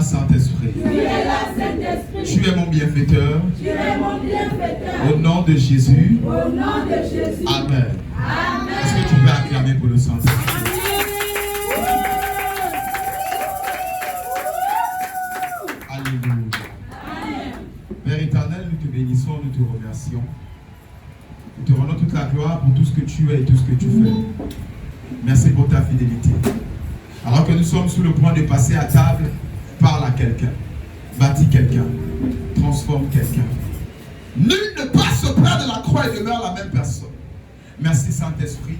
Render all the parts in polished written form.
Saint-Esprit. Tu es mon bienfaiteur. Au nom de Jésus. Amen. Est-ce que tu peux acclamer pour le Saint-Esprit? Alléluia. Père éternel, nous te bénissons, nous te remercions. Nous te rendons toute la gloire pour tout ce que tu es et tout ce que tu fais. Merci pour ta fidélité. Alors que nous sommes sous le point de passer à table, parle à quelqu'un, bâtis quelqu'un, transforme quelqu'un. Nul ne passe auprès de la croix et demeure la même personne. Merci Saint-Esprit,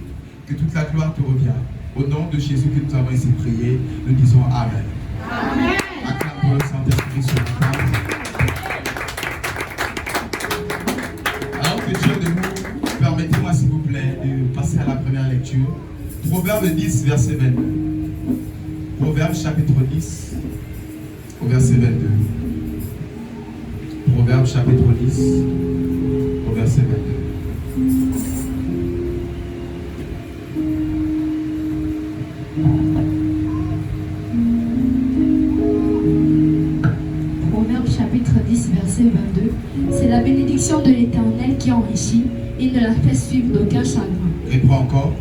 que toute la gloire te revient. Au nom de Jésus que nous avons ici prié, nous disons Amen. Amen. Acclame pour le Saint-Esprit sur la table. Alors que Dieu de nous, permettez-moi s'il vous plaît de passer à la première lecture. Proverbe 10, verset 22. Proverbe chapitre 10, au verset 22. Proverbe chapitre 10, au verset 22. Proverbe chapitre 10, verset 22. C'est la bénédiction de l'Éternel qui enrichit et ne la fait suivre d'aucun chagrin. Reprends encore.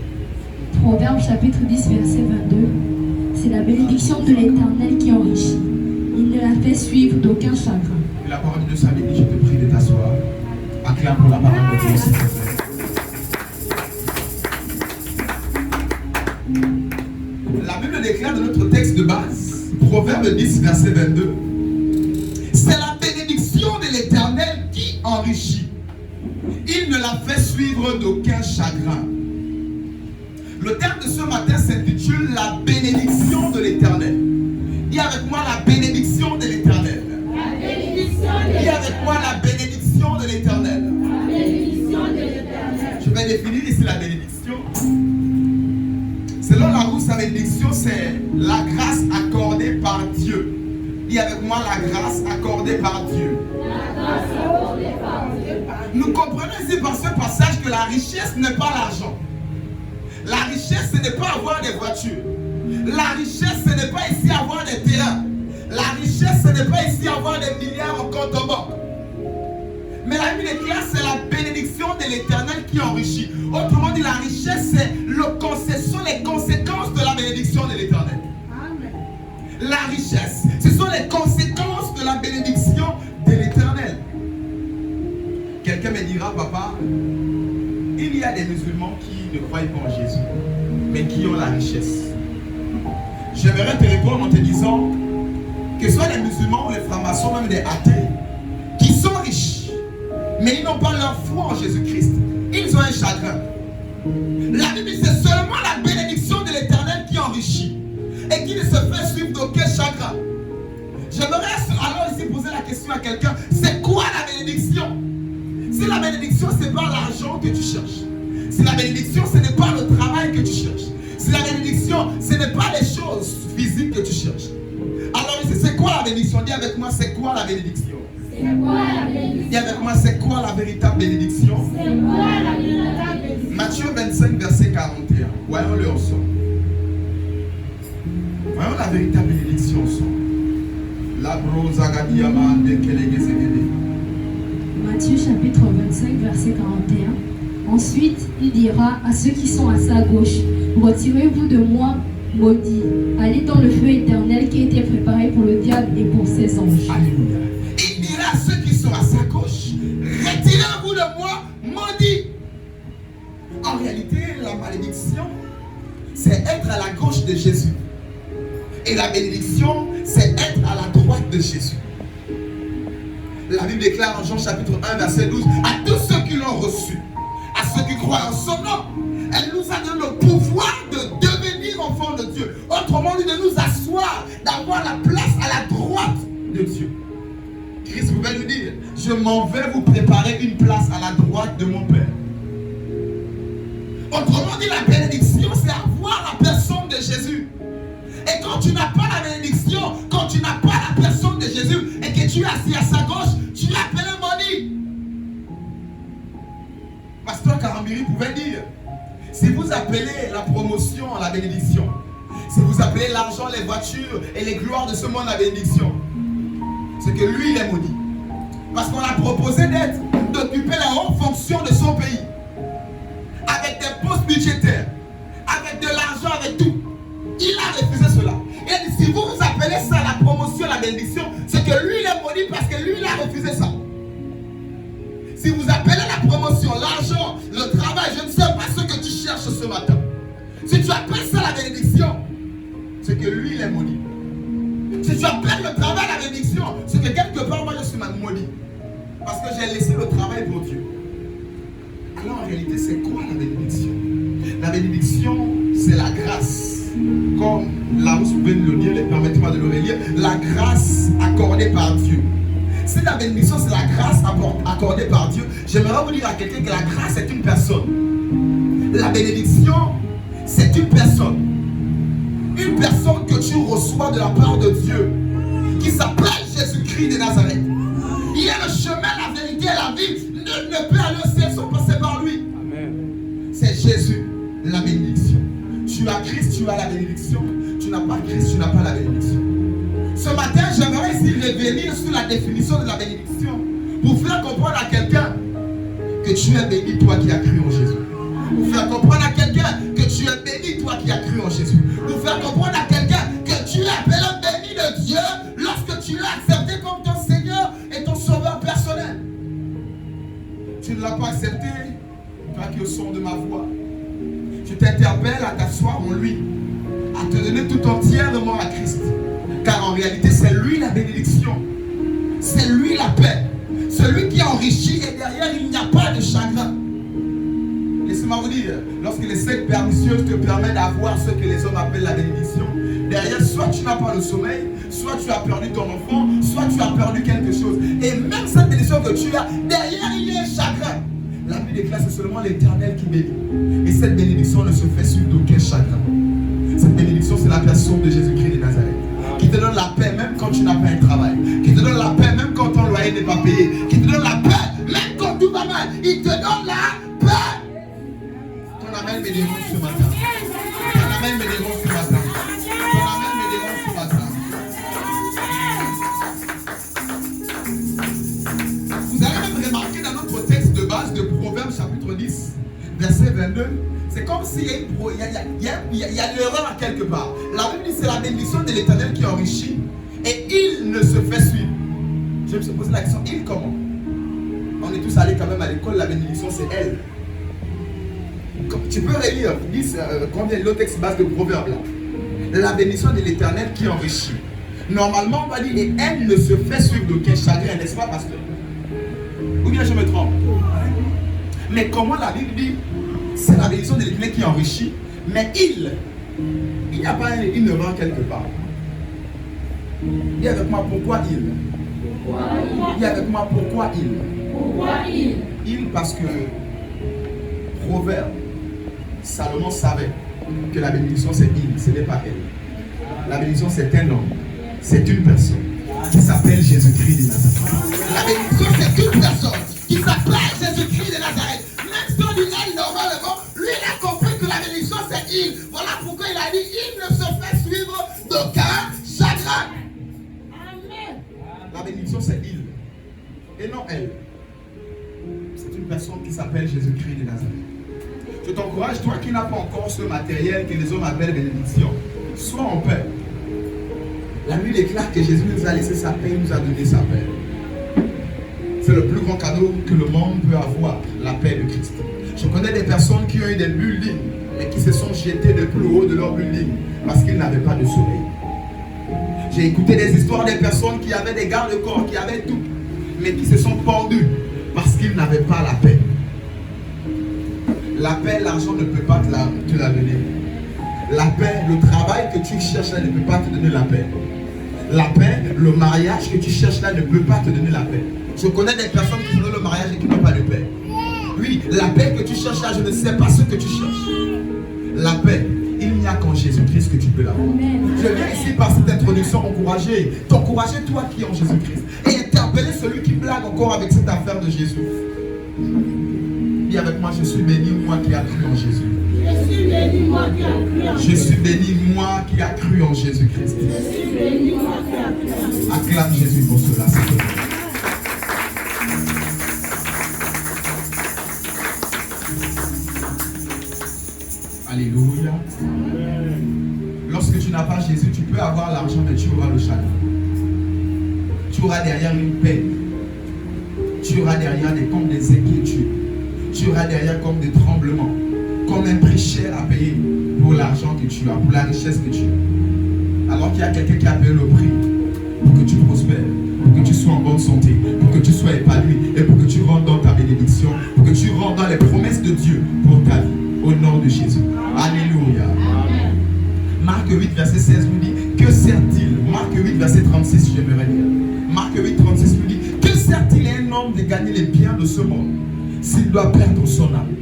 Proverbe chapitre 10, verset 22. C'est la bénédiction de l'Éternel qui enrichit. Il ne la fait suivre d'aucun chagrin. Que la parole de Dieu soit bénie, je te prie de t'asseoir. Acclame pour la parole de Dieu, s'il te plaît. La Bible déclare dans notre texte de base, Proverbe 10, verset 22. C'est la bénédiction de l'Éternel qui enrichit. Il ne la fait suivre d'aucun chagrin. Le terme de ce matin s'intitule la bénédiction de l'Éternel. Dis avec moi la bénédiction de l'Éternel. Dis avec moi la bénédiction de l'Éternel. Je vais définir ici la bénédiction. Selon la Larousse, la bénédiction, c'est la grâce accordée par Dieu. Dis avec moi la grâce accordée par Dieu. Nous comprenons ici par ce passage que la richesse n'est pas l'argent. La richesse, ce n'est pas avoir des voitures. La richesse, ce n'est pas ici avoir des terrains. La richesse, ce n'est pas ici avoir des milliards en compte en banque. Mais la Bible déclare, c'est la bénédiction de l'Éternel qui enrichit. Autrement dit, la richesse, c'est ce sont les conséquences de la bénédiction de l'Éternel. La richesse, ce sont les conséquences de la bénédiction de l'Éternel. Quelqu'un me dira, papa, il y a des musulmans qui ne croient pas en Jésus, mais qui ont la richesse. J'aimerais te répondre en te disant que ce soit les musulmans ou les francs-maçons, même des athées, qui sont riches, mais ils n'ont pas leur foi en Jésus-Christ. Ils ont un chagrin. La Bible dit c'est seulement la bénédiction de l'Éternel qui enrichit et qui ne se fait suivre d'aucun chagrin. J'aimerais alors ici poser la question à quelqu'un, c'est quoi la bénédiction? Si la bénédiction, ce n'est pas l'argent que tu cherches. Si la bénédiction, ce n'est pas le travail que tu cherches. Si la bénédiction, ce n'est pas les choses physiques que tu cherches. Alors, c'est quoi la bénédiction? Dis avec moi, c'est quoi la bénédiction? Dis avec moi, c'est quoi la véritable bénédiction? Matthieu 25, verset 41. Voyons-le ensemble. Voyons la véritable bénédiction ensemble. La brosagadiama de Kelegezegede. Matthieu chapitre 25, verset 41. Ensuite, il dira à ceux qui sont à sa gauche, retirez-vous de moi, maudits, allez dans le feu éternel qui a été préparé pour le diable et pour ses anges. Alléluia. Il dira à ceux qui sont à sa gauche, retirez-vous de moi, maudits. En réalité, la malédiction, c'est être à la gauche de Jésus. Et la bénédiction, c'est être à la droite de Jésus. La Bible déclare en Jean chapitre 1 verset 12, à tous ceux qui l'ont reçu, à ceux qui croient en son nom, elle nous a donné le pouvoir de devenir enfants de Dieu. Autrement dit, de nous asseoir, d'avoir la place à la droite de Dieu. Christ pouvait nous dire, je m'en vais vous préparer une place à la droite de mon Père. Autrement dit, la bénédiction, c'est avoir la personne de Jésus. Et quand tu n'as pas la bénédiction, quand tu n'as pas la personne de Jésus et que tu es assis à sa gauche, tu es appelé maudit. Pasteur Karambiri pouvait dire, si vous appelez la promotion la bénédiction Si vous appelez l'argent, les voitures et les gloires de ce monde la bénédiction, c'est que lui, il est maudit. Parce qu'on a proposé d'occuper la haute fonction de son pays. Avec des postes budgétaires, avec de l'argent, avec tout. Il a refusé cela. Et si vous appelez ça la promotion, la bénédiction, c'est que lui, il est maudit parce que lui, il a refusé ça. Si vous appelez la promotion, l'argent, le travail, je ne sais pas ce que tu cherches ce matin. Si tu appelles ça la bénédiction, c'est que lui, il est maudit. Si tu appelles le travail la bénédiction, c'est que quelque part, moi, je suis maudit. Parce que j'ai laissé le travail pour Dieu. Alors, en réalité, c'est quoi la bénédiction? La bénédiction, c'est la grâce. Comme Larousse pouvait nous le dire, permettez-moi de le relire. La grâce accordée par Dieu. Si la bénédiction, c'est la grâce accordée par Dieu, j'aimerais vous dire à quelqu'un que la grâce est une personne. La bénédiction, c'est une personne. Une personne que tu reçois de la part de Dieu, qui s'appelle Jésus-Christ de Nazareth. Il est le chemin, la vérité et la vie. Nul ne peut aller au ciel sans passer par lui. Amen. C'est Jésus, la bénédiction. Tu as Christ, tu as la bénédiction. Tu n'as pas Christ, tu n'as pas la bénédiction. Ce matin, j'aimerais ici revenir sur la définition de la bénédiction pour faire comprendre à quelqu'un que tu es béni, toi qui as cru en Jésus. Pour faire comprendre à quelqu'un que tu es béni, toi qui as cru en Jésus. Pour faire comprendre à quelqu'un que tu es appelé béni de Dieu lorsque tu l'as accepté comme ton Seigneur et ton Sauveur personnel. Tu ne l'as pas accepté, toi qui es au son de ma voix. Je t'interpelle à t'asseoir en lui, à te donner tout entièrement à Christ. Car en réalité, c'est lui la bénédiction. C'est lui la paix. Celui qui enrichit et derrière, il n'y a pas de chagrin. Laissez-moi vous dire, lorsque les sectes pernicieuses te permettent d'avoir ce que les hommes appellent la bénédiction, derrière, soit tu n'as pas le sommeil, soit tu as perdu ton enfant, soit tu as perdu quelque chose. Et même cette bénédiction que tu as, derrière, il y a un chagrin. La Bible déclare, c'est seulement l'Éternel qui bénit. Et cette bénédiction ne se fait suivre d'aucun chagrin. Cette bénédiction, c'est la personne de Jésus-Christ de Nazareth, qui te donne la paix même quand tu n'as pas un travail, qui te donne la paix même quand ton loyer n'est pas payé, qui te donne la paix même quand tout va mal. Il te donne la paix. Ton amen me dérange ce matin. Ton amen me dérange ce matin. Ton amen me dérange ce matin. Vous allez même remarquer dans notre texte de base de Proverbes chapitre 10, verset 22, c'est comme s'il y a une erreur à quelque part. La Bible dit c'est la bénédiction de l'Éternel qui enrichit et il ne se fait suivre. Je me suis posé la question, il comment? On est tous allés quand même à l'école, la bénédiction c'est elle. Tu peux relire, combien l'autre texte base de Proverbes là. La bénédiction de l'Éternel qui enrichit. Normalement on va dire et elle ne se fait suivre d'aucun chagrin, n'est-ce pas pasteur? Ou bien je me trompe? Mais comment la Bible dit c'est la bénédiction de l'Éternel qui enrichit, mais il n'y a pas une erreur quelque part. Dis avec moi pourquoi il? Dis avec moi pourquoi il? Il parce que Proverbe, Salomon savait que la bénédiction c'est il, ce n'est pas elle. La bénédiction c'est un homme, c'est une personne qui s'appelle Jésus-Christ de Nazareth. La bénédiction c'est une personne qui s'appelle Jésus-Christ de Nazareth. Même si on dit elle normalement, lui il a compris que la bénédiction c'est il. Voilà pourquoi il a dit il ne se fait suivre d'aucun chagrin. Amen. La bénédiction c'est il et non elle. C'est une personne qui s'appelle Jésus-Christ de Nazareth. Je t'encourage, toi qui n'as pas encore ce matériel que les hommes appellent bénédiction, sois en paix. La Bible déclare que Jésus nous a laissé sa paix, il nous a donné sa paix. C'est le plus grand cadeau que le monde peut avoir, la paix de Christ. Je connais des personnes qui ont eu des buildings, mais qui se sont jetées de plus haut de leur building parce qu'ils n'avaient pas de soleil. J'ai écouté des histoires des personnes qui avaient des garde-corps, qui avaient tout, mais qui se sont pendus parce qu'ils n'avaient pas la paix. La paix, l'argent ne peut pas te la donner. La paix, le travail que tu cherches là ne peut pas te donner la paix. La paix, le mariage que tu cherches là ne peut pas te donner la paix. Je connais des personnes qui font le mariage et qui n'ont pas de paix. Oui, la paix que tu cherches là, je ne sais pas ce que tu cherches. La paix, il n'y a qu'en Jésus-Christ que tu peux l'avoir. Je viens ici par cette introduction t'encourager toi qui es en Jésus-Christ et interpeller celui qui blague encore avec cette affaire de Jésus. Dis avec moi, je suis béni, moi qui ai cru en Jésus. Je suis béni, moi qui a cru en Je suis béni, moi qui a cru en Jésus-Christ. Je suis béni, moi qui a cru en Jésus. Acclame Jésus pour cela, s'il te plaît. Alléluia. Lorsque tu n'as pas Jésus, tu peux avoir l'argent, mais tu auras le chagrin. Tu auras derrière une peine. Tu auras derrière comme des inquiétudes. Tu auras derrière comme des tremblements. Comme un prix cher à payer pour l'argent que tu as, pour la richesse que tu as. Alors qu'il y a quelqu'un qui a payé le prix pour que tu prospères, pour que tu sois en bonne santé, pour que tu sois épanoui et pour que tu rentres dans ta bénédiction, pour que tu rentres dans les promesses de Dieu pour ta vie. Au nom de Jésus. Alléluia. Amen. Marc 8, verset 16 nous dit, que sert-il? Marc 8, verset 36, j'aimerais lire. Marc 8, 36 nous dit, que sert-il à un homme de gagner les biens de ce monde s'il doit perdre son âme?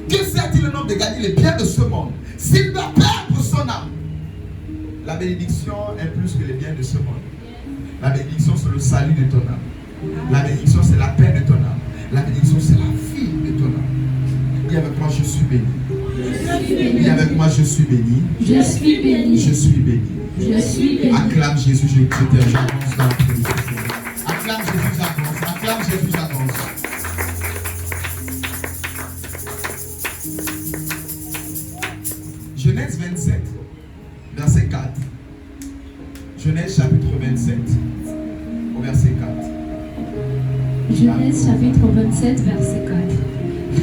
Que sert-il à un homme de gagner les biens de ce monde s'il doit perdre son âme? La bénédiction est plus que les biens de ce monde. La bénédiction, c'est le salut de ton âme. La bénédiction, c'est la paix de ton âme. La bénédiction, c'est la vie de ton âme. Dis avec moi, je suis béni. Dis avec moi, je suis béni. Je suis béni. Je suis béni. Je suis béni. Acclame Jésus, j'avance dans la prédication. Acclame Jésus, j'avance. Acclame Jésus, j'avance. Genèse 27, verset 4. Genèse chapitre 27, au verset 4. Genèse chapitre 27, verset 4.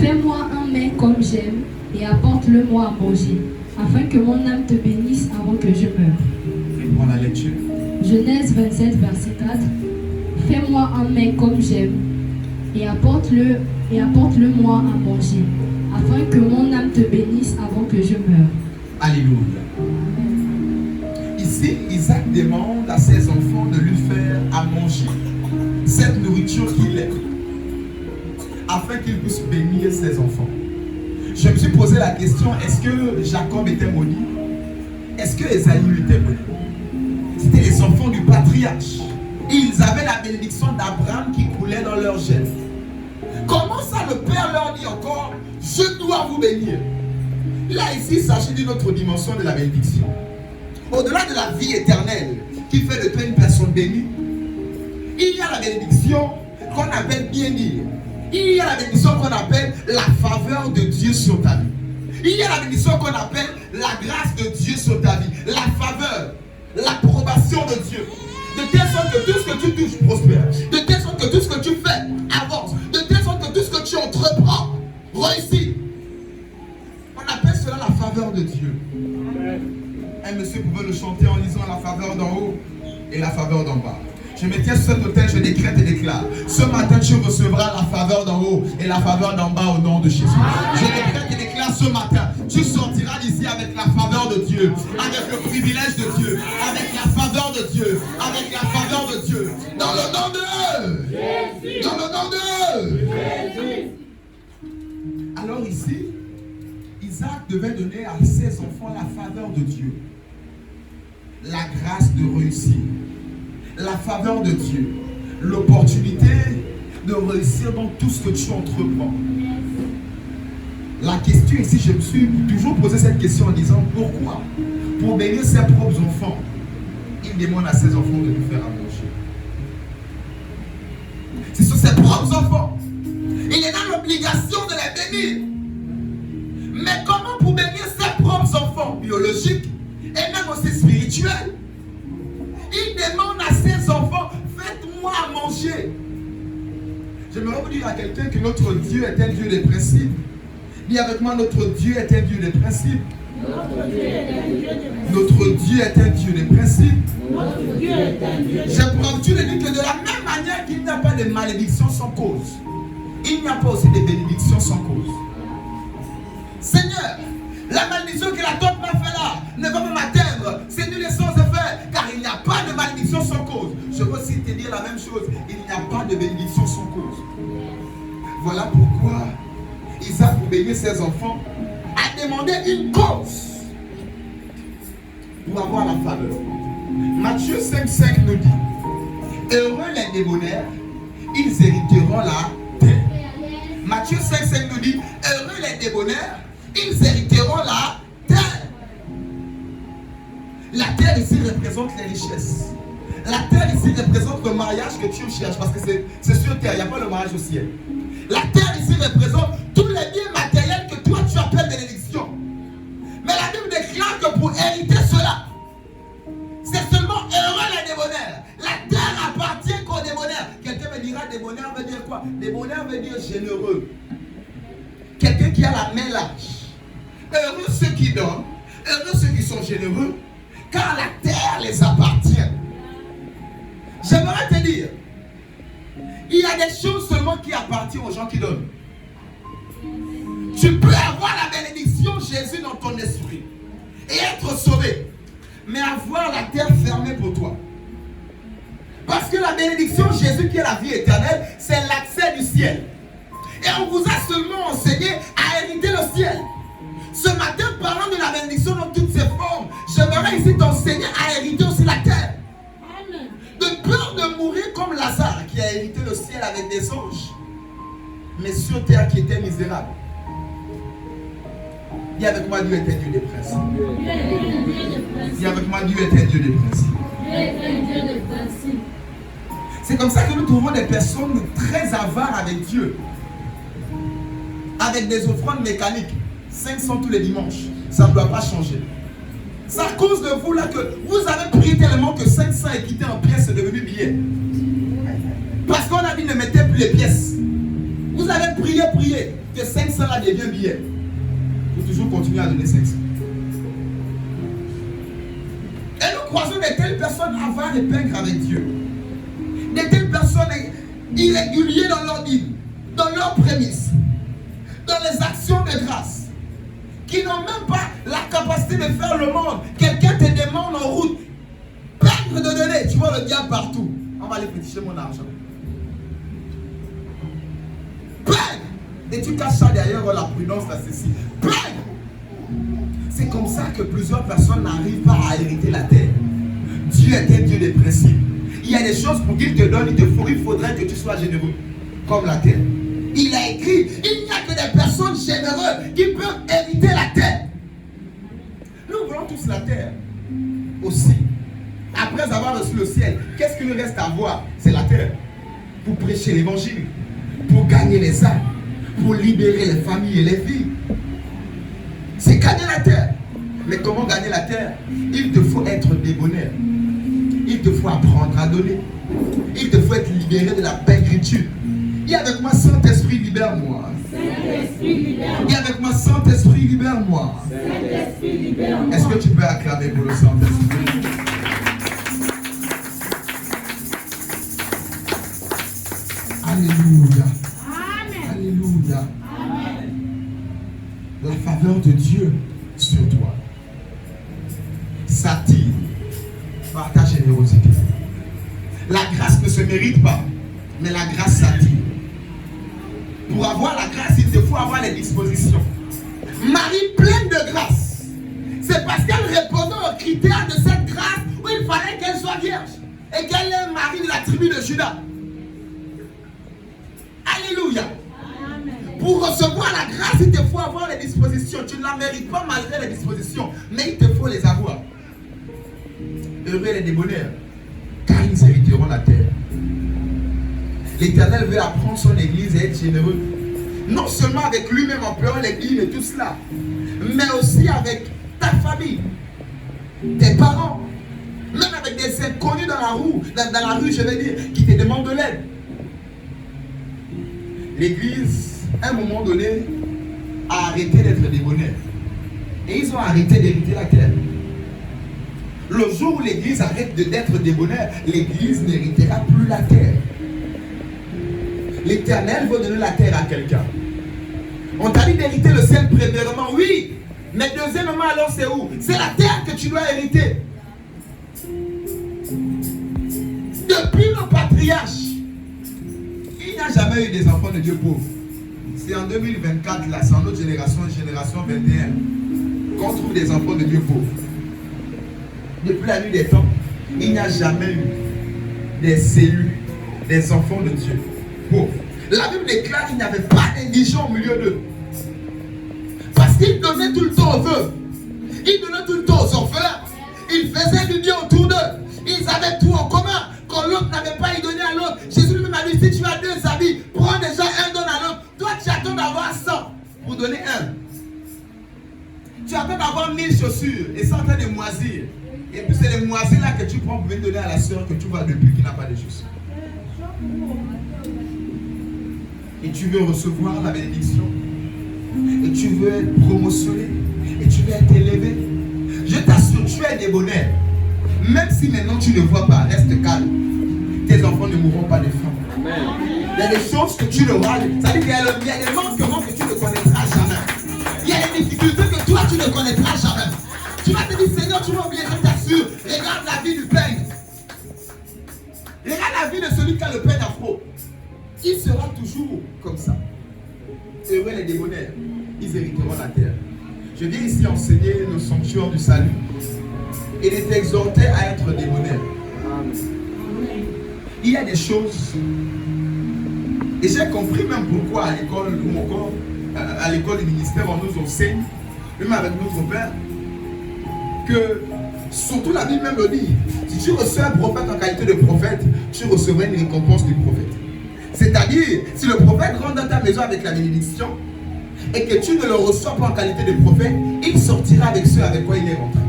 Fais-moi un mets comme j'aime et apporte-le-moi à manger, afin que mon âme te bénisse avant que je meure. Prends la lecture. Genèse 27, verset 4. Fais-moi un mets comme j'aime et apporte-le-moi à manger, afin que mon âme te bénisse avant que je meure. Alléluia. Ici, Isaac demande à ses enfants de lui faire à manger cette nourriture qu'il aime, afin qu'il puisse bénir ses enfants. Je me suis posé la question, est-ce que Jacob était maudit? Est-ce que Ésaü était maudit? C'était les enfants du patriarche. Ils avaient la bénédiction d'Abraham qui coulait dans leur gènes. Comment ça le Père leur dit encore, je dois vous bénir? Là, ici, il s'agit d'une autre dimension de la bénédiction. Au-delà de la vie éternelle qui fait de toi une personne bénie, il y a la bénédiction qu'on appelle bien-dire. Il y a la bénédiction qu'on appelle la faveur de Dieu sur ta vie. Il y a la bénédiction qu'on appelle la grâce de Dieu sur ta vie. La faveur, l'approbation de Dieu. De telle sorte que tout ce que tu touches prospère. De telle sorte que tout ce que tu fais avance. De telle sorte que tout ce que tu entreprends réussit. On appelle cela la faveur de Dieu. Un monsieur pouvait le chanter en lisant la faveur d'en haut et la faveur d'en bas. Je me tiens sur cet autel, je décrète et déclare. Ce matin, tu recevras la faveur d'en haut et la faveur d'en bas au nom de Jésus. Je décrète et déclare ce matin. Tu sortiras d'ici avec la faveur de Dieu, avec le privilège de Dieu, avec la faveur de Dieu, avec la faveur de Dieu. Dans le nom de Jésus. Dans le nom de Jésus. Alors ici, Isaac devait donner à ses enfants la faveur de Dieu, la grâce de réussir, la faveur de Dieu, l'opportunité de réussir dans tout ce que tu entreprends. La question ici, je me suis toujours posé cette question en disant pourquoi? Pour bénir ses propres enfants, il demande à ses enfants de lui faire à manger. Ce sont ses propres enfants. Il est dans l'obligation de les bénir. Mais comment pour bénir ses propres enfants biologiques et même aussi spirituels? Il demande à ses enfants, faites-moi à manger. J'aimerais vous dire à quelqu'un que notre Dieu est un Dieu des principes. Dis avec moi, notre Dieu est un Dieu des principes. Notre Dieu est un Dieu des principes. J'ai pour habitude de dire que de la même manière qu'il n'y a pas de malédiction sans cause, il n'y a pas aussi de bénédiction sans cause. Seigneur, la malédiction que la tante m'a fait là ne va pas m'atteindre. C'est nul et sans effet, car il n'y a pas de malédiction sans cause. Je veux aussi te dire la même chose. Il n'y a pas de bénédiction sans cause. Voilà pourquoi Isaac, pour bénir ses enfants, a demandé une cause pour avoir la faveur. Matthieu 5,5 nous dit: heureux les débonnaires, ils hériteront la terre. Matthieu 5,5 nous dit: heureux les débonnaires, ils hériteront la terre. La terre ici représente les richesses. La terre ici représente le mariage que tu cherches, parce que c'est sur terre, il n'y a pas le mariage au ciel. La terre ici représente tous les biens matériels que toi tu appelles bénédiction. Mais la Bible déclare que pour hériter cela, c'est seulement heureux les débonnaires. La terre appartient qu'aux débonnaires. Quelqu'un me dira débonnaire veut dire quoi? Débonnaire veut dire généreux. Quelqu'un qui a la main large. Heureux ceux qui donnent, heureux ceux qui sont généreux, car la terre les appartient. J'aimerais te dire, il y a des choses seulement qui appartiennent aux gens qui donnent. Tu peux avoir la bénédiction Jésus dans ton esprit et être sauvé, mais avoir la terre fermée pour toi. Parce que la bénédiction Jésus qui est la vie éternelle, c'est l'accès du ciel. Et on vous a seulement enseigné à hériter le ciel. Ce matin, parlant de la bénédiction dans toutes ses formes, j'aimerais ici t'enseigner à hériter aussi la terre. De peur de mourir comme Lazare qui a hérité le ciel avec des anges, mais sur terre qui était misérable. Dis avec moi, Dieu est un Dieu des principes. Dis avec moi, Dieu est un Dieu des principes. C'est comme ça que nous trouvons des personnes très avares avec Dieu, avec des offrandes mécaniques, 500 tous les dimanches. Ça ne doit pas changer. C'est à cause de vous là que vous avez prié tellement que 500 est quitté en pièces, c'est devenu billet. Parce qu'on a dit ne mettez plus les pièces. Vous avez prié, que 500 là devient billet. Vous toujours continuer à donner 500. Et nous croisons de telles personnes avares et pingres avec Dieu. De telles personnes irrégulières dans leur vie, dans leurs prémices, dans les actions de grâce, qui n'ont même pas la capacité de faire le monde. Quelqu'un te demande en route, pingre de donner, tu vois le diable partout. On va aller féticher mon argent. Pingre! Et tu caches ça derrière la prudence, la ceci. Pingre! C'est comme ça que plusieurs personnes n'arrivent pas à hériter la terre. Dieu est un Dieu des principes. Il y a des choses pour qu'il te donne, il faudrait que tu sois généreux, comme la terre. Il a écrit, il n'y a que des personnes généreuses qui peuvent hériter la terre. Nous voulons tous la terre aussi. Après avoir reçu le ciel, qu'est-ce qu'il nous reste à voir? C'est la terre. Pour prêcher l'évangile, pour gagner les âmes, pour libérer les familles et les vies. C'est gagner la terre. Mais comment gagner la terre? Il te faut être débonnaire. Il te faut apprendre à donner. Il te faut être libéré de la pégritude. Dis avec moi, Saint-Esprit, libère-moi. Saint-Esprit, libère-moi. Dis avec moi, Saint-Esprit, libère-moi. Saint-Esprit, libère-moi. Est-ce que tu peux acclamer pour le Saint-Esprit? Alléluia. Amen. Alléluia. Amen. La faveur de Dieu sur toi s'attire par ta générosité. La grâce ne se mérite pas, mais la grâce s'attire. Pour avoir la grâce, il te faut avoir les dispositions. Marie pleine de grâce, c'est parce qu'elle répondait aux critères de cette grâce où il fallait qu'elle soit vierge et qu'elle est Marie de la tribu de Juda. Alléluia. Amen. Pour recevoir la grâce, il te faut avoir les dispositions. Tu ne la mérites pas malgré les dispositions, mais il te faut les avoir. Heureux les débonnaires, car ils hériteront la terre. L'Éternel veut apprendre son église à être généreux. Non seulement avec lui-même en pleurant l'église et tout cela, mais aussi avec ta famille, tes parents, même avec des inconnus dans la rue, je vais dire, qui te demandent de l'aide. L'église, à un moment donné, a arrêté d'être débonnaire. Et ils ont arrêté d'hériter la terre. Le jour où l'église arrête d'être débonnaire, l'église n'héritera plus la terre. L'Éternel veut donner la terre à quelqu'un. On t'a dit d'hériter le ciel premièrement, oui. Mais deuxièmement, alors c'est où? C'est la terre que tu dois hériter. Depuis nos patriarches, il n'y a jamais eu des enfants de Dieu pauvres. C'est en 2024, là, c'est en notre génération 21, qu'on trouve des enfants de Dieu pauvres. Depuis la nuit des temps, il n'y a jamais eu des élus, des enfants de Dieu pauvres. La Bible déclare qu'il n'y avait pas d'indigents au milieu d'eux. Parce qu'il donnait tout le temps aux veuves. Il donnait tout le temps aux orphelins. Il faisait du bien autour d'eux. Ils avaient tout en commun. Quand l'autre n'avait pas, il donnait à l'autre. Jésus lui-même a dit, si tu as 2 habits, prends déjà un, donne à l'autre. Toi, tu attends d'avoir 100 pour donner un. Tu attends d'avoir 1000 chaussures et c'est en train de moisir. Et puis c'est les moisir là que tu prends pour venir donner à la soeur que tu vois depuis qui n'a pas de chaussures. Et tu veux recevoir la bénédiction. Et tu veux être promotionné. Et tu veux être élevé. Je t'assure, tu es débonnaire. Même si maintenant tu ne vois pas, reste calme. Tes enfants ne mourront pas de faim. Il y a des choses que tu ne vois. Ça veut dire qu'il y a des manquements que tu ne connaîtras jamais. Il y a des difficultés que toi tu ne connaîtras jamais. Tu vas te dire, Seigneur, tu m'as oublié, je t'assure. Regarde la vie du peigne. Regarde la vie de celui qui a le peigne afro. Il sera toujours comme ça. Heureux les débonnaires, ils hériteront la terre. Je viens ici enseigner le sanctuaire du salut et les t'exhorter à être débonnaire. Il y a des choses, et j'ai compris même pourquoi à l'école ou encore à l'école du ministère on nous enseigne, même avec notre père, que surtout la Bible même le dit, si tu reçois un prophète en qualité de prophète, tu recevras une récompense du prophète. C'est-à-dire, si le prophète rentre dans ta maison avec la bénédiction et que tu ne le reçois pas en qualité de prophète, il sortira avec ceux avec quoi il est rentré.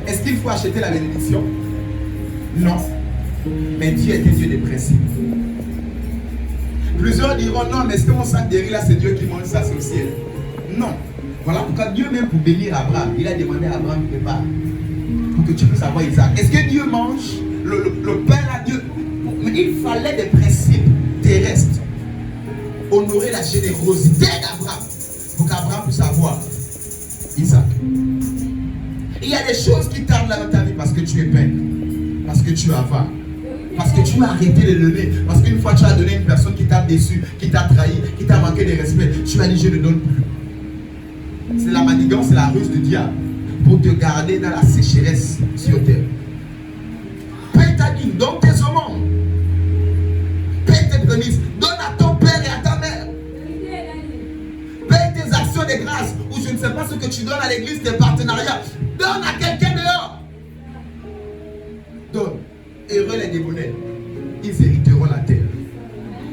Est-ce qu'il faut acheter la bénédiction? Non. Mais Dieu est un Dieu des principes. Plusieurs diront non, mais est-ce que mon sac de riz là, c'est Dieu qui mange ça, c'est au ciel? Non. Voilà pourquoi Dieu même pour bénir Abraham, il a demandé à Abraham de prépare pour que tu puisses avoir Isaac. Est-ce que Dieu mange le pain à Dieu? Mais il fallait des principes terrestres. Honorer la générosité d'Abraham pour qu'Abraham puisse avoir Isaac. Il y a des choses qui tardent dans ta vie parce que tu es peigne, parce que tu as avare, parce que tu as arrêté de lever, parce qu'une fois tu as donné à une personne qui t'a déçu, qui t'a trahi, qui t'a manqué de respect, tu as dit je ne donne plus. C'est la manigance, c'est la ruse du diable pour te garder dans la sécheresse sur terre. Paye ta dîme, donne tes aumônes, paye tes prémices, donne à ton père et à ta mère. Paye tes actions de grâce ou je ne sais pas ce que tu donnes à l'église, tes partenariats. Donne à quelqu'un dehors. Donne. Heureux les débonnaires, ils hériteront la terre.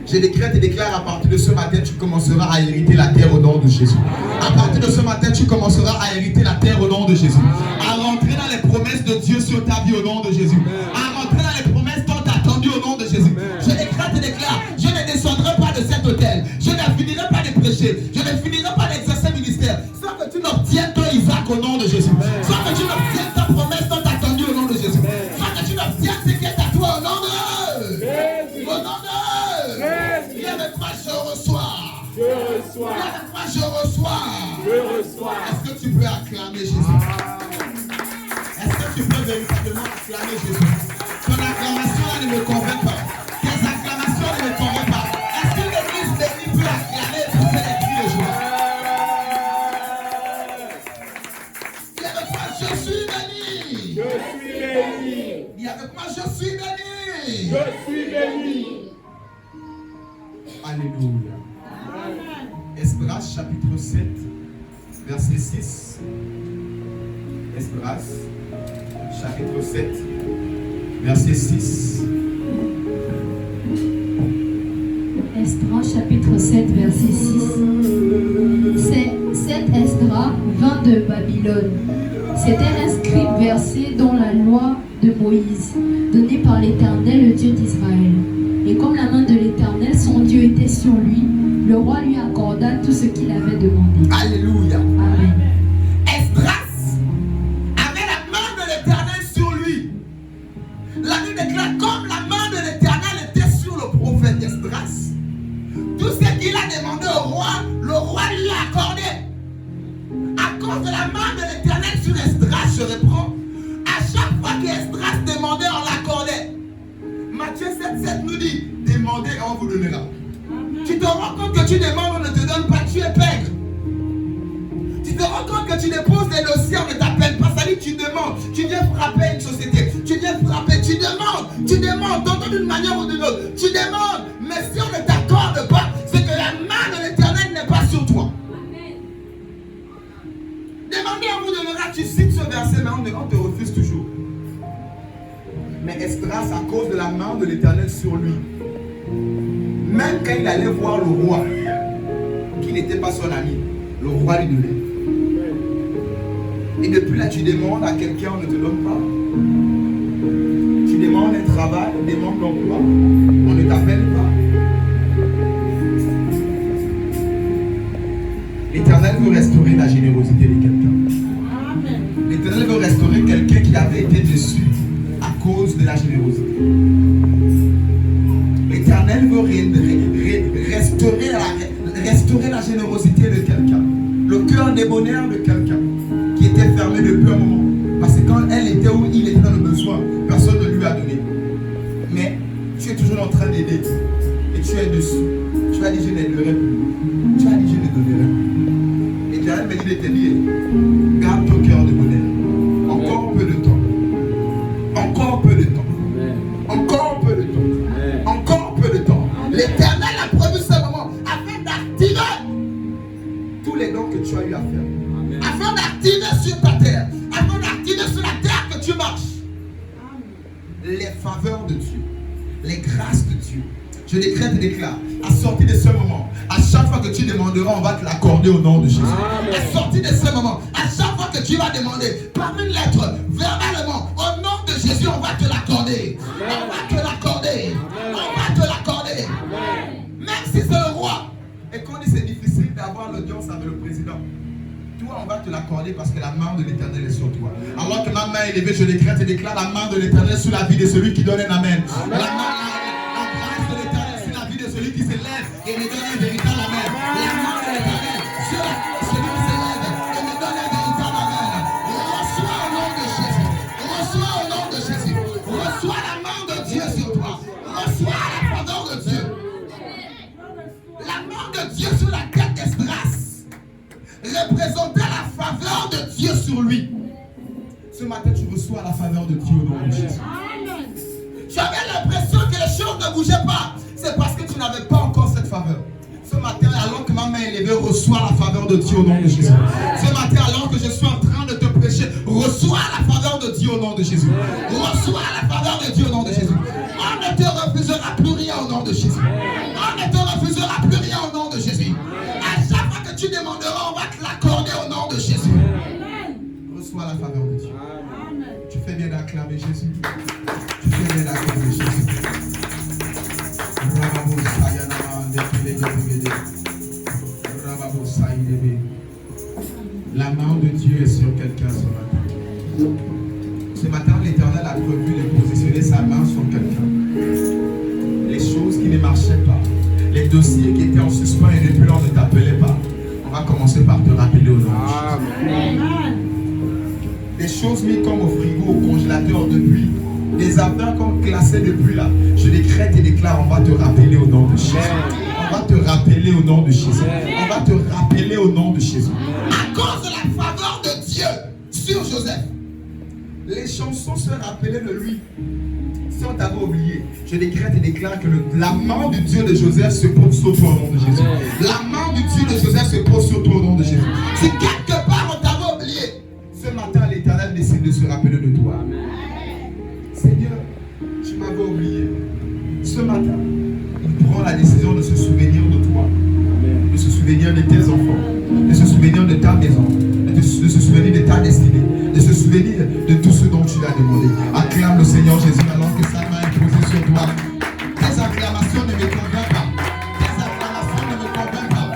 Je décrète et déclare à partir de ce matin, tu commenceras à hériter la terre au nom de Jésus. À partir de ce matin, tu commenceras à hériter la terre au nom de Jésus. À rentrer dans les promesses de Dieu sur ta vie au nom de Jésus. À rentrer dans les promesses tant attendues au nom de Jésus. Je décrète et déclare, je ne descendrai pas de cet hôtel. Je ne finirai pas de prêcher. Je ne finirai pas d'exercer le ministère sans que tu n'obtiennes ton Isaac au nom de Jésus. Sans que tu n'obtiennes ta promesse tant attendue au nom de Jésus. Sans que tu n'obtiennes ce qui est à toi au nom de Jésus. Au nom de Viens avec moi, je reçois. Je reçois. Viens avec moi, je reçois. Je reçois. Est-ce que tu peux acclamer Jésus? Est-ce que tu peux véritablement acclamer Jésus? Ton acclamation là ne me convainc pas. Tes acclamations ne me convainquent pas. Est-ce que l'église bénie peut acclamer pour faire des cris de joie? Viens avec moi, je suis béni. Je suis béni. Viens avec moi, je suis béni. Je suis béni. Alléluia. Esdras chapitre 7, verset 6. Esdras chapitre 7, verset 6. Esdras chapitre 7, verset 6. Cet Esdras vint de Babylone. C'était un scribe versé dans la loi de Moïse, donnée par l'Éternel, le Dieu d'Israël. Et comme la main de l'Éternel, son Dieu, était sur lui, le roi lui accorda tout ce qu'il avait demandé. Alléluia. Amen. Esdras avait la main de l'Éternel sur lui. La Bible déclare comme la main de l'Éternel était sur le prophète Esdras. Tout ce qu'il a demandé au roi, le roi lui a accordé. À cause de la main de l'Éternel sur Esdras, je reprends. À chaque fois qu'Esdras demandait, on l'accordait. Matthieu 7,7 nous dit, demandez et on vous donnera. Tu te rends compte que tu demandes, on ne te donne pas, tu es pègre. Tu te rends compte que tu déposes des dossiers, on ne t'appelle pas, ça dit tu demandes. Tu viens frapper une société, tu viens frapper, tu demandes, t'entends d'une manière ou d'une autre. Tu demandes, mais si on ne t'accorde pas, c'est que la main de l'Éternel Quand tu cites ce verset, on te refuse toujours. Mais Esdras, à cause de la main de l'Éternel sur lui, même quand il allait voir le roi, qui n'était pas son ami, le roi lui donnait. Et depuis là, tu demandes à quelqu'un, on ne te donne pas. Tu demandes un travail, tu demandes l'emploi, on ne t'appelle pas. L'Éternel veut restaurer la générosité de quelqu'un. L'Éternel veut restaurer quelqu'un qui avait été déçu à cause de la générosité. L'Éternel veut restaurer la générosité de quelqu'un. Le cœur débonnaire de quelqu'un qui était fermé depuis un moment. Parce que quand elle était où il était dans le besoin, personne ne lui a donné. Mais tu es toujours en train d'aider. Et tu es dessus. Tu as dit je n'aiderai plus. Tu as dit je ne donnerai plus. Et L'Éternel me dit de te dire, garde ton cœur de bonheur. Encore un peu de temps. Encore un peu de temps. Encore un peu de temps. Encore un peu de temps. L'Éternel a prévu ce moment afin d'activer tous les dons que tu as eu à faire. Afin d'activer sur ta terre. Afin d'activer sur la terre que tu marches. Les faveurs de Dieu. Les grâces de Dieu. Je décrète et déclare, à sortir de ce moment, à chaque fois que tu demanderas, on va te l'accorder au nom de Jésus. Amen. À sortir de ce moment, à chaque fois que tu vas demander, par une lettre, verbalement, au nom de Jésus, on va te l'accorder. On va te l'accorder. On va te l'accorder. Même si c'est le roi, et qu'on dit c'est difficile d'avoir l'audience avec le président, toi, on va te l'accorder parce que la main de l'Éternel est sur toi. Alors que ma main est élevée, je décrète et déclare la main de l'Éternel sur la vie de celui qui donne un amen. La grâce de l'Éternel sur la vie de celui qui se lève et me donne un véritable amen. La main de l'Éternel sur celui qui se lève et me donne un véritable amen. Reçois au nom de Jésus. Reçois au nom de Jésus. Reçois la main de Dieu sur toi. Reçois la faveur de Dieu. La main de Dieu sur la tête d'Esdras représentait la faveur de Dieu sur lui. Ce matin, tu reçois la faveur de Dieu au nom de Jésus. Tu avais l'impression que les choses ne bougeaient pas. C'est parce que tu n'avais pas encore cette faveur. Ce matin, alors que ma main est levée, reçois la faveur de Dieu au nom de Jésus. Ce matin, alors que je suis en train de te prêcher, reçois la faveur de Dieu au nom de Jésus. Reçois la faveur de Dieu au nom de Jésus. On ne te refusera plus rien au nom de Jésus. On ne te refusera plus rien au nom de Jésus. À chaque fois que tu demanderas, on va te l'accorder au nom de Jésus. Reçois la faveur de Dieu. Tu fais bien d'acclamer Jésus. Tu fais bien d'acclamer Jésus. La main de Dieu est sur quelqu'un ce matin. Ce matin, l'Éternel a prévu de positionner sa main sur quelqu'un. Les choses qui ne marchaient pas, les dossiers qui étaient en suspens et depuis là on ne t'appelait pas. On va commencer par te rappeler au nom de Jésus. Des choses mises comme au frigo, au congélateur depuis, des affaires comme classées depuis là. Je décrète et déclare, on va te rappeler au nom de Jésus. On va te rappeler au nom de Jésus. On va te rappeler au nom de Jésus. À cause de la faveur de Dieu sur Joseph, les chansons se rappelaient de lui. Si on t'avait oublié, je décrète et déclare que la main du Dieu de Joseph se pose sur toi au nom de Jésus. La main du Dieu de Joseph se pose sur toi au nom de Jésus. Si quelque part on t'avait oublié, ce matin l'Éternel décide de se rappeler de toi. Seigneur, tu m'avais oublié. Ce matin, il prend la décision de se souvenir de toi, de se souvenir de tes enfants, de se souvenir de ta maison, de se souvenir de ta destinée, de se souvenir de tout ce dont tu as demandé. Acclame le Seigneur Jésus alors que sa main est posée sur toi. Tes acclamations ne me convainquent pas. Tes acclamations ne me convainquent pas.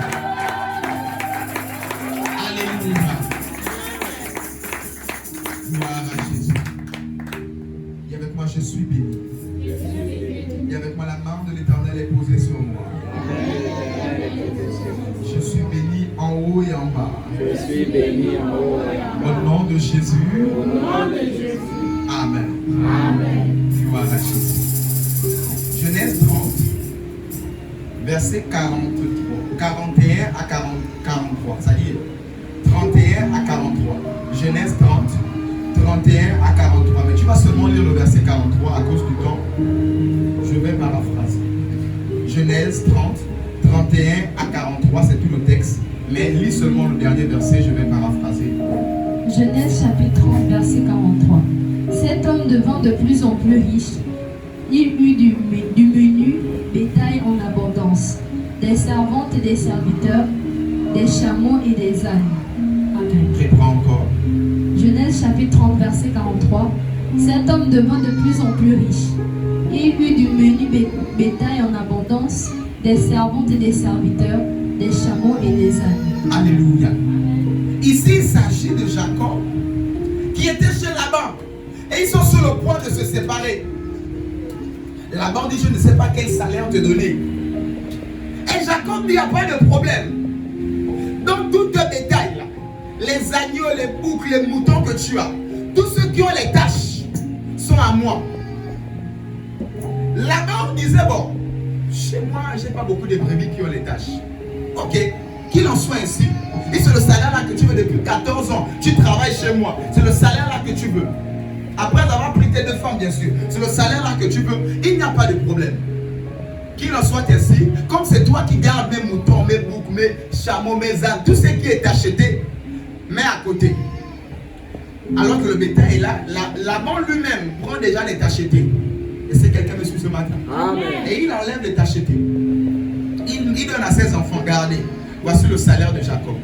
Alléluia. Gloire à Jésus. Et avec moi, je suis béni. Et avec moi, la main de l'Éternel est posée sur moi. Je suis béni en haut et en bas. Je suis béni en haut et en bas. Au nom de Jésus. Au nom de Jésus. Amen. Amen. Gloire à Jésus. Genèse 30, verset 41 à 43. Ça dit 31 à 43. Genèse 30, 31 à 43. Mais tu vas seulement lire le verset 43 à cause du temps. Je vais paraphraser. Genèse 30, 31 à 43, c'est tout le texte. Mais lis seulement le dernier verset, je vais paraphraser. Genèse chapitre 30, verset 43. Cet homme devint de plus en plus riche. Il eut du menu bétail en abondance, des servantes et des serviteurs, des chameaux et des ânes. Amen. Reprends encore. Genèse chapitre 30, verset 43. Cet homme devint de plus en plus riche. Il eut du menu bétail en abondance, des servantes et des serviteurs, des chameaux et des ânes. Alléluia. Ici, il s'agit de Jacob qui était chez Laban. Et ils sont sur le point de se séparer. Laban dit, je ne sais pas quel salaire te donner. Et Jacob dit, il n'y a pas de problème. Donc tout le bétail, là, les agneaux, les boucs, les moutons que tu as, tous ceux qui ont les tâches sont à moi. Laban disait, bon, chez moi, je n'ai pas beaucoup de brebis qui ont les tâches. Ok, qu'il en soit ainsi. Et c'est le salaire là que tu veux depuis 14 ans. Tu travailles chez moi. C'est le salaire là que tu veux. Après avoir pris tes 2 femmes, bien sûr. C'est le salaire là que tu veux. Il n'y a pas de problème. Qu'il en soit ainsi. Comme c'est toi qui gardes mes moutons, mes boucs, mes chameaux, mes ânes, tout ce qui est acheté, mets à côté. Alors que le bétail est là, Laban lui-même prend déjà les tachetés. Et c'est quelqu'un me suit ce matin. Amen. Et il enlève les tachetés. Il donne à ses enfants, regardez, voici le salaire de Jacob.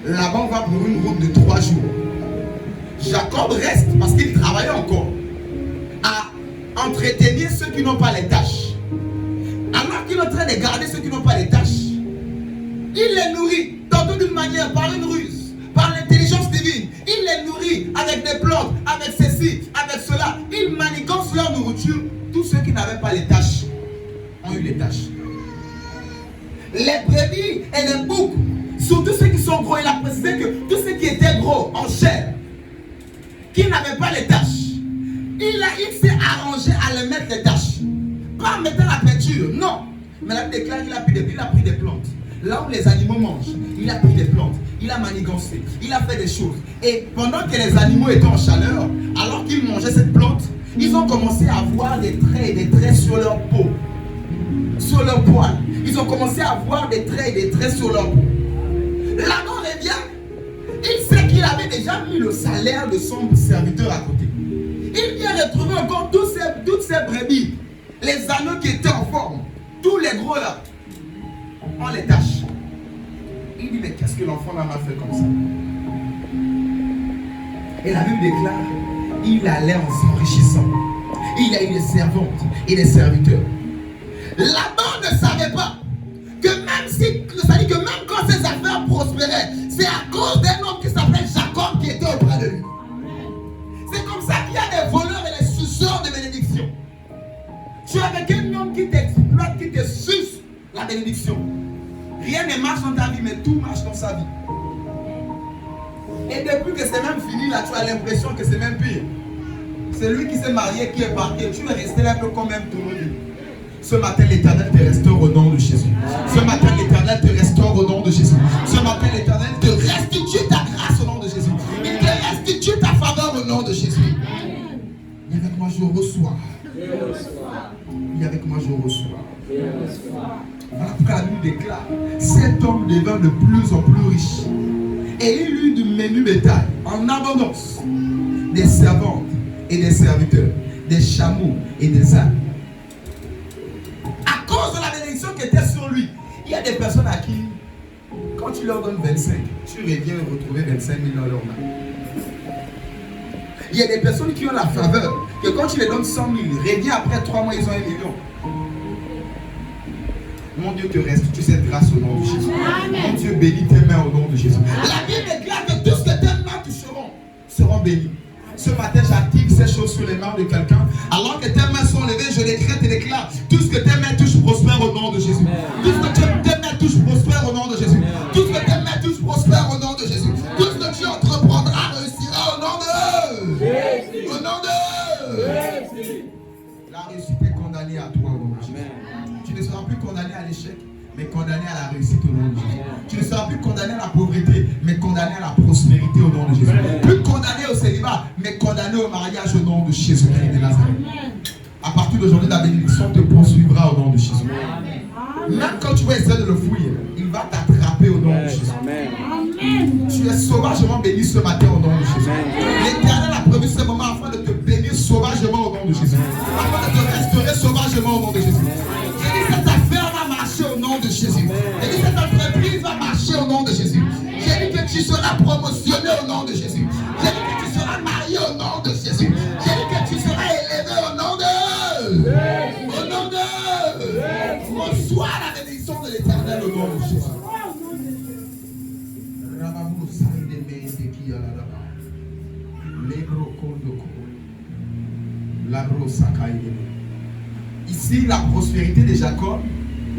Laban va pour une route de 3 jours. Jacob reste parce qu'il travaille encore à entretenir ceux qui n'ont pas les tâches. Alors qu'il est en train de garder ceux qui n'ont pas les tâches, il les nourrit, tantôt d'une manière, par une ruse, par l'intelligence divine. Il les nourrit avec des plantes, avec ceci, avec cela. Il manigance leur nourriture. Tous ceux qui n'avaient pas les tâches ont eu les tâches. Les brebis et les boucs, surtout ceux qui sont gros, il a précisé que tous ceux qui étaient gros en chair, qui n'avaient pas les tâches, il s'est arrangé à les mettre les tâches. Pas en mettant la peinture, non. Mais là, il déclare qu'il a pris des plantes. Là où les animaux mangent, il a pris des plantes. Il a manigancé, il a fait des choses. Et pendant que les animaux étaient en chaleur, alors qu'ils mangeaient cette plante, ils ont commencé à avoir des traits sur leur peau, sur leur poil. Ils ont commencé à avoir des traits sur leur peau. Laban revient, il sait qu'il avait déjà mis le salaire de son serviteur à côté. Il vient retrouver encore toutes ces brebis, les anneaux qui étaient en forme, tous les gros là, ont les taches. Il dit, mais qu'est-ce que l'enfant là m'a fait comme ça? Et la Bible déclare, il allait en s'enrichissant. Il y a eu des servantes et des serviteurs. Laban ne savait pas que même quand ses affaires prospéraient, c'est à cause d'un homme qui s'appelle Jacob qui était auprès de lui. C'est comme ça qu'il y a des voleurs et des suceurs de bénédiction. Tu es avec un homme qui t'exploite, qui te suce la bénédiction. Rien ne marche dans ta vie, mais tout marche dans sa vie. Et depuis que c'est même fini, là, tu as l'impression que c'est même pire. C'est lui qui s'est marié, qui est parti. Tu es resté là un peu comme un tournevis. Ce matin, l'Éternel te restaure au nom de Jésus. Ce matin, l'Éternel te restaure au nom de Jésus. Ce matin, l'Éternel te restitue ta grâce au nom de Jésus. Il te restitue ta faveur au nom de Jésus. Et avec moi, je reçois. Et avec moi, je reçois. Voilà pourquoi la Bible déclare, cet homme devint de plus en plus riche. Et il eut du menu bétail en abondance, des servantes et des serviteurs, des chameaux et des ânes. À cause de la bénédiction qui était sur lui, il y a des personnes à qui, quand tu leur donnes 25, tu reviens retrouver 25 000 dans leur main. Il y a des personnes qui ont la faveur, que quand tu les donnes 100 000, reviens après 3 mois, ils ont 1 million. Mon Dieu te restitue cette grâce au nom de Jésus. Amen. Mon Dieu bénit tes mains au nom de Jésus. La Bible déclare que tout ce que tes mains toucheront seront bénis. Ce matin, j'active ces choses sur les mains de quelqu'un. Alors que tes mains sont levées, je décrète et déclare tout ce que tes mains touchent prospère au nom de Jésus. Tout ce que tes mains touchent prospère au nom de Jésus. Tout ce que tes mains touchent prospère au nom de Jésus. Tout ce que tu entreprendras réussira au nom de Jésus. Au nom de Jésus. La réussite est condamnée à toi au nom de Jésus. Tu ne seras plus condamné à l'échec, mais condamné à la réussite au nom de Jésus. Tu ne seras plus condamné à la pauvreté, mais condamné à la prospérité au nom de Jésus. Plus condamné au célibat, mais condamné au mariage au nom de Jésus-Christ de Nazareth. À partir d'aujourd'hui, la bénédiction te poursuivra au nom de Jésus. Même quand tu vas essayer de le fouiller, il va t'attraper au nom de Jésus. Tu es sauvagement béni ce matin au nom de Jésus. L'Éternel a prévu ce moment afin de te bénir sauvagement au nom de Jésus. Afin de te restaurer sauvagement au nom de Jésus. J'ai dit cette affaire va marcher au nom de Jésus. J'ai dit cette entreprise va marcher au nom de Jésus. J'ai dit que tu seras promotionné au nom de Jésus. J'ai dit que tu seras marié au nom de Jésus. J'ai dit que tu seras élevé au nom de... Au nom de... Reçois la bénédiction de l'Éternel au nom de Jésus. Ici, la prospérité de Jacob,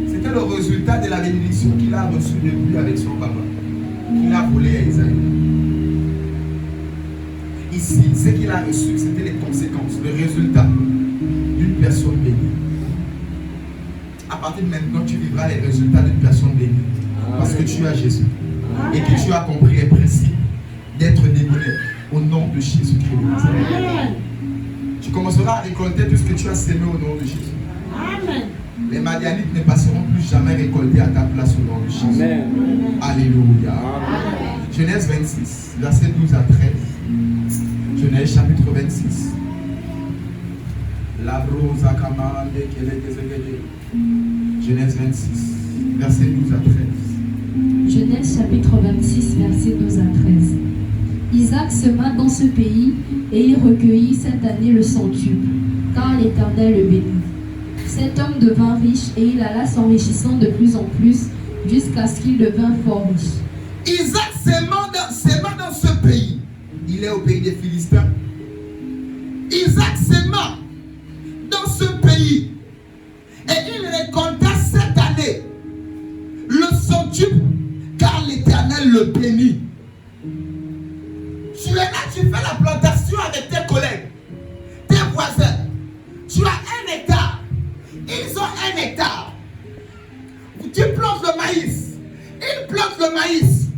c'était le résultat de la bénédiction qu'il a reçue depuis avec son papa, qu'il a volé à Isaïe. Ici, ce qu'il a reçu, c'était les conséquences, le résultat d'une personne bénie. À partir de maintenant, tu vivras les résultats d'une personne bénie. Parce que tu as Jésus. Et que tu as compris les principes d'être délivré au nom de Jésus-Christ. Tu commenceras à récolter tout ce que tu as sémé au nom de Jésus. Les Madianites ne passeront plus jamais récolter à ta place au nom de Jésus. Alléluia. Genèse 26, versets 12 à 13. Genèse chapitre 26. Genèse 26, versets 12 à 13. Genèse chapitre 26, versets 12 à 13. Isaac sema dans ce pays et il recueillit cette année le centuple, car l'Éternel le bénit. Cet homme devint riche et il alla s'enrichissant de plus en plus jusqu'à ce qu'il devint fort riche. Isaac sema dans ce pays. Il est au pays des Philistins. Isaac sema dans ce pays et il récolta cette année le centuple, car l'Éternel le bénit. Tu es là, tu fais la plantation avec tes collègues, tes voisins. Tu as 1 hectare. Ils ont 1 hectare. Tu plantes le maïs. Ils plantent le maïs.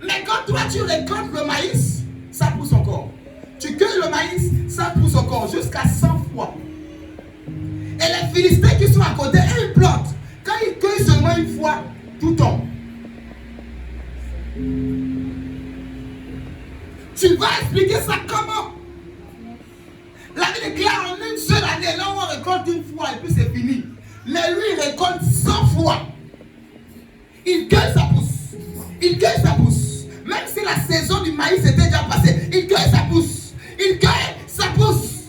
Mais quand toi tu récoltes le maïs, ça pousse encore. Tu cueilles le maïs, ça pousse encore jusqu'à 100 fois. Et les Philistins qui sont à côté, ils plantent. Quand ils cueillent seulement une fois, tout tombe. Tu vas expliquer ça comment? La vie déclare en une seule année. Là, on récolte une fois et puis c'est fini. Mais lui, il récolte 100 fois. Il cueille, ça pousse. Il cueille, ça pousse. Même si la saison du maïs était déjà passée, il cueille, ça pousse. Il cueille, ça pousse.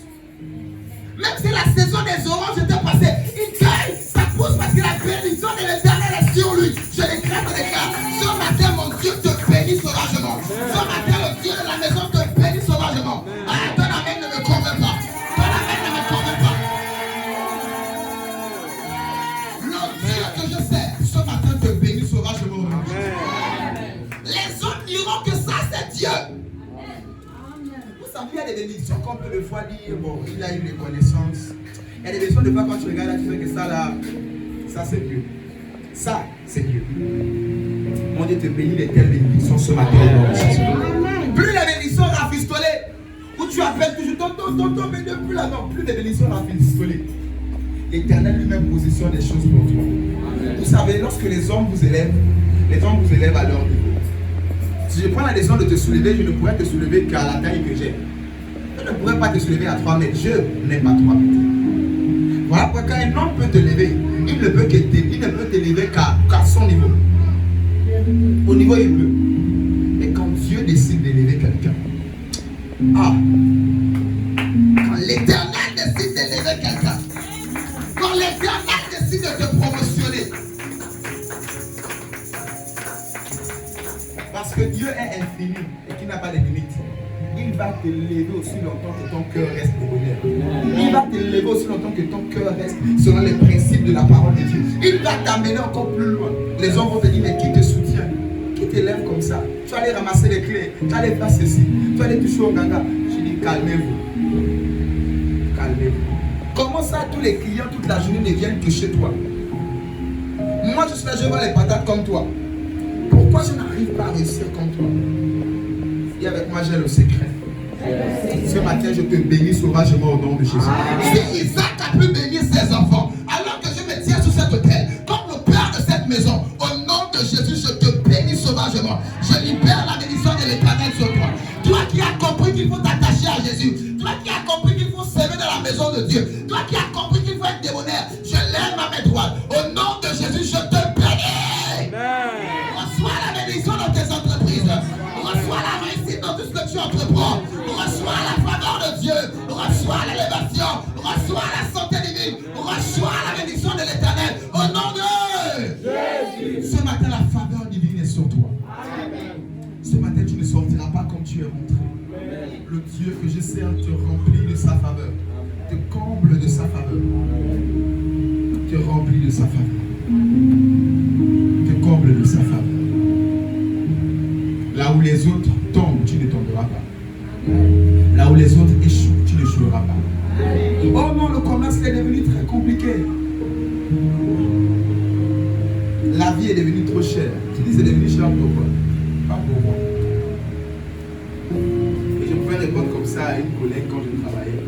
Même si la saison des oranges était passée, il cueille, ça pousse parce que la bénédiction de l'Éternel est sur lui. Je déclare, ce matin, mon Dieu te bénit sauvagement. Ce matin, le Dieu de la maison te bénit sauvagement. Ah, ton amen ne me convainc pas. Ton amen ne me convainc pas. Le Dieu que je sers, ce matin te bénit sauvagement. Les autres diront que ça, c'est Dieu. Vous savez, il y a des bénédictions qu'on peut des fois dire, bon, il a eu les connaissances. Il y a des bénédictions, de fois, quand tu regardes là, tu sais que ça, là, ça, c'est Dieu. Ça, c'est Dieu. Mon Dieu te bénit les telles bénédictions ce matin. Plus les bénédictions rafistolées, où tu appelles toujours tonton, mais depuis là, non, plus les bénédictions rafistolées. L'Éternel lui-même positionne des choses pour toi. Vous savez, lorsque les hommes vous élèvent à leur niveau. Si je prends la décision de te soulever, je ne pourrais te soulever qu'à la taille que j'ai. Je ne pourrais pas te soulever à 3 mètres. Je n'ai pas 3 mètres. Voilà pourquoi quand un homme peut te lever, il ne peut t'élever qu'à son niveau. Au niveau il peut. Mais quand Dieu décide d'élever quelqu'un, quand l'Éternel décide d'élever quelqu'un, quand l'Éternel décide de te promotionner, parce que Dieu est infini et qu'il n'a pas de limite, il va te lever aussi longtemps que ton cœur reste bonheur. Il va te lever aussi longtemps que ton cœur reste selon les principes de la parole de Dieu. Il va t'amener encore plus loin. Les hommes vont te dire, mais qui te soutient? Qui t'élève comme ça? Tu vas aller ramasser les clés, tu vas aller faire ceci, tu vas aller toucher au ganga. Je dis, calmez-vous. Calmez-vous. Comment ça, tous les clients toute la journée ne viennent que chez toi? Moi, je suis là, je vois les patates comme toi. Pourquoi je n'arrive pas à réussir comme toi? Et avec moi, j'ai le secret. Ce matin, je te bénis sauvagement au nom de Jésus. Si Isaac a pu bénir ses enfants, alors que je me tiens sur cette autel, comme le père de cette maison, au nom de Jésus, je te bénis sauvagement. Je libère maison de Dieu. Toi qui as compris qu'il faut être débonnaire, je lève ma main droite. Au nom de Jésus, je te bénis. Reçois la bénédiction dans tes entreprises. Reçois la réussite dans tout ce que tu entreprends. Reçois la faveur de Dieu. Reçois l'élévation. Reçois la santé divine. Reçois la bénédiction de l'Éternel. Au nom de Jésus. Ce matin, la faveur divine est sur toi. Ce matin, tu ne sortiras pas comme tu es rentré. Le Dieu que je sers te remplit de sa faveur. Te comble de sa faveur. Te remplit de sa faveur. Te comble de sa faveur. Là où les autres tombent, tu ne tomberas pas. Là où les autres échouent, tu n'échoueras pas. Oh non, le commerce est devenu très compliqué. La vie est devenue trop chère. Tu dis c'est devenu cher pour quoi? Pas pour moi. Et je pouvais répondre comme ça à une collègue quand je travaillais.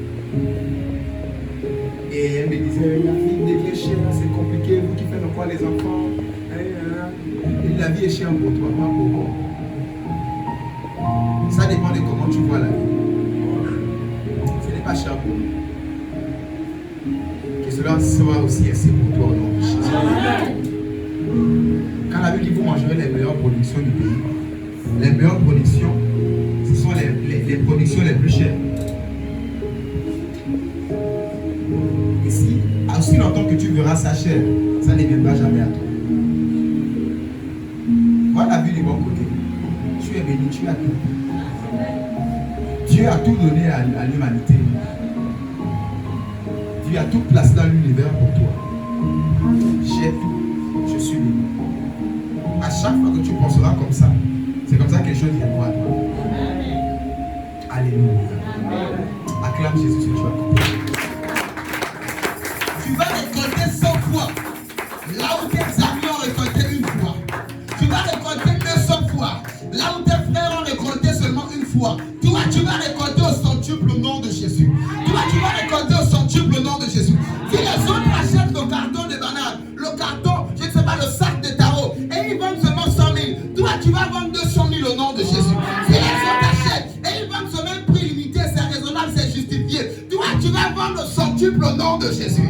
Et elle me disait, la vie devient chère, c'est compliqué, vous qui faites encore les enfants. Et la vie est chère pour toi, pas pour moi. Ça dépend de comment tu vois la vie. Ce n'est pas cher pour nous. Que cela soit aussi assez pour toi au nom de Jésus. Quand la Bible dit que vous mangerez les meilleures productions du pays, les meilleures productions, ce sont les productions les plus chères. Et si, aussi longtemps que tu verras ça cher, ça ne viendra jamais à toi. Vois la vie du bon côté. Tu es béni, tu as tout. Dieu a tout donné à l'humanité. Dieu a tout placé dans l'univers pour toi. J'ai tout, je suis béni. À chaque fois que tu penseras comme ça, c'est comme ça que les choses viendront à toi. Alléluia. Acclame Jésus si tu as compris. Tu vas récolter 100 fois là où tes amis ont récolté une fois. Tu vas récolter 200 fois là où tes frères ont récolté seulement une fois. Toi, tu vas récolter au centuple au nom de Jésus. Toi, tu vas récolter au centuple au nom de Jésus. Si les autres achètent le carton de bananes, le carton, je ne sais pas, le sac de tarot, et ils vendent seulement 100 000, toi, tu vas vendre 200 000 au nom de Jésus. Si les autres achètent et ils vendent ce même prix limité, c'est raisonnable, c'est justifié. Toi, tu vas vendre le centuple au nom de Jésus.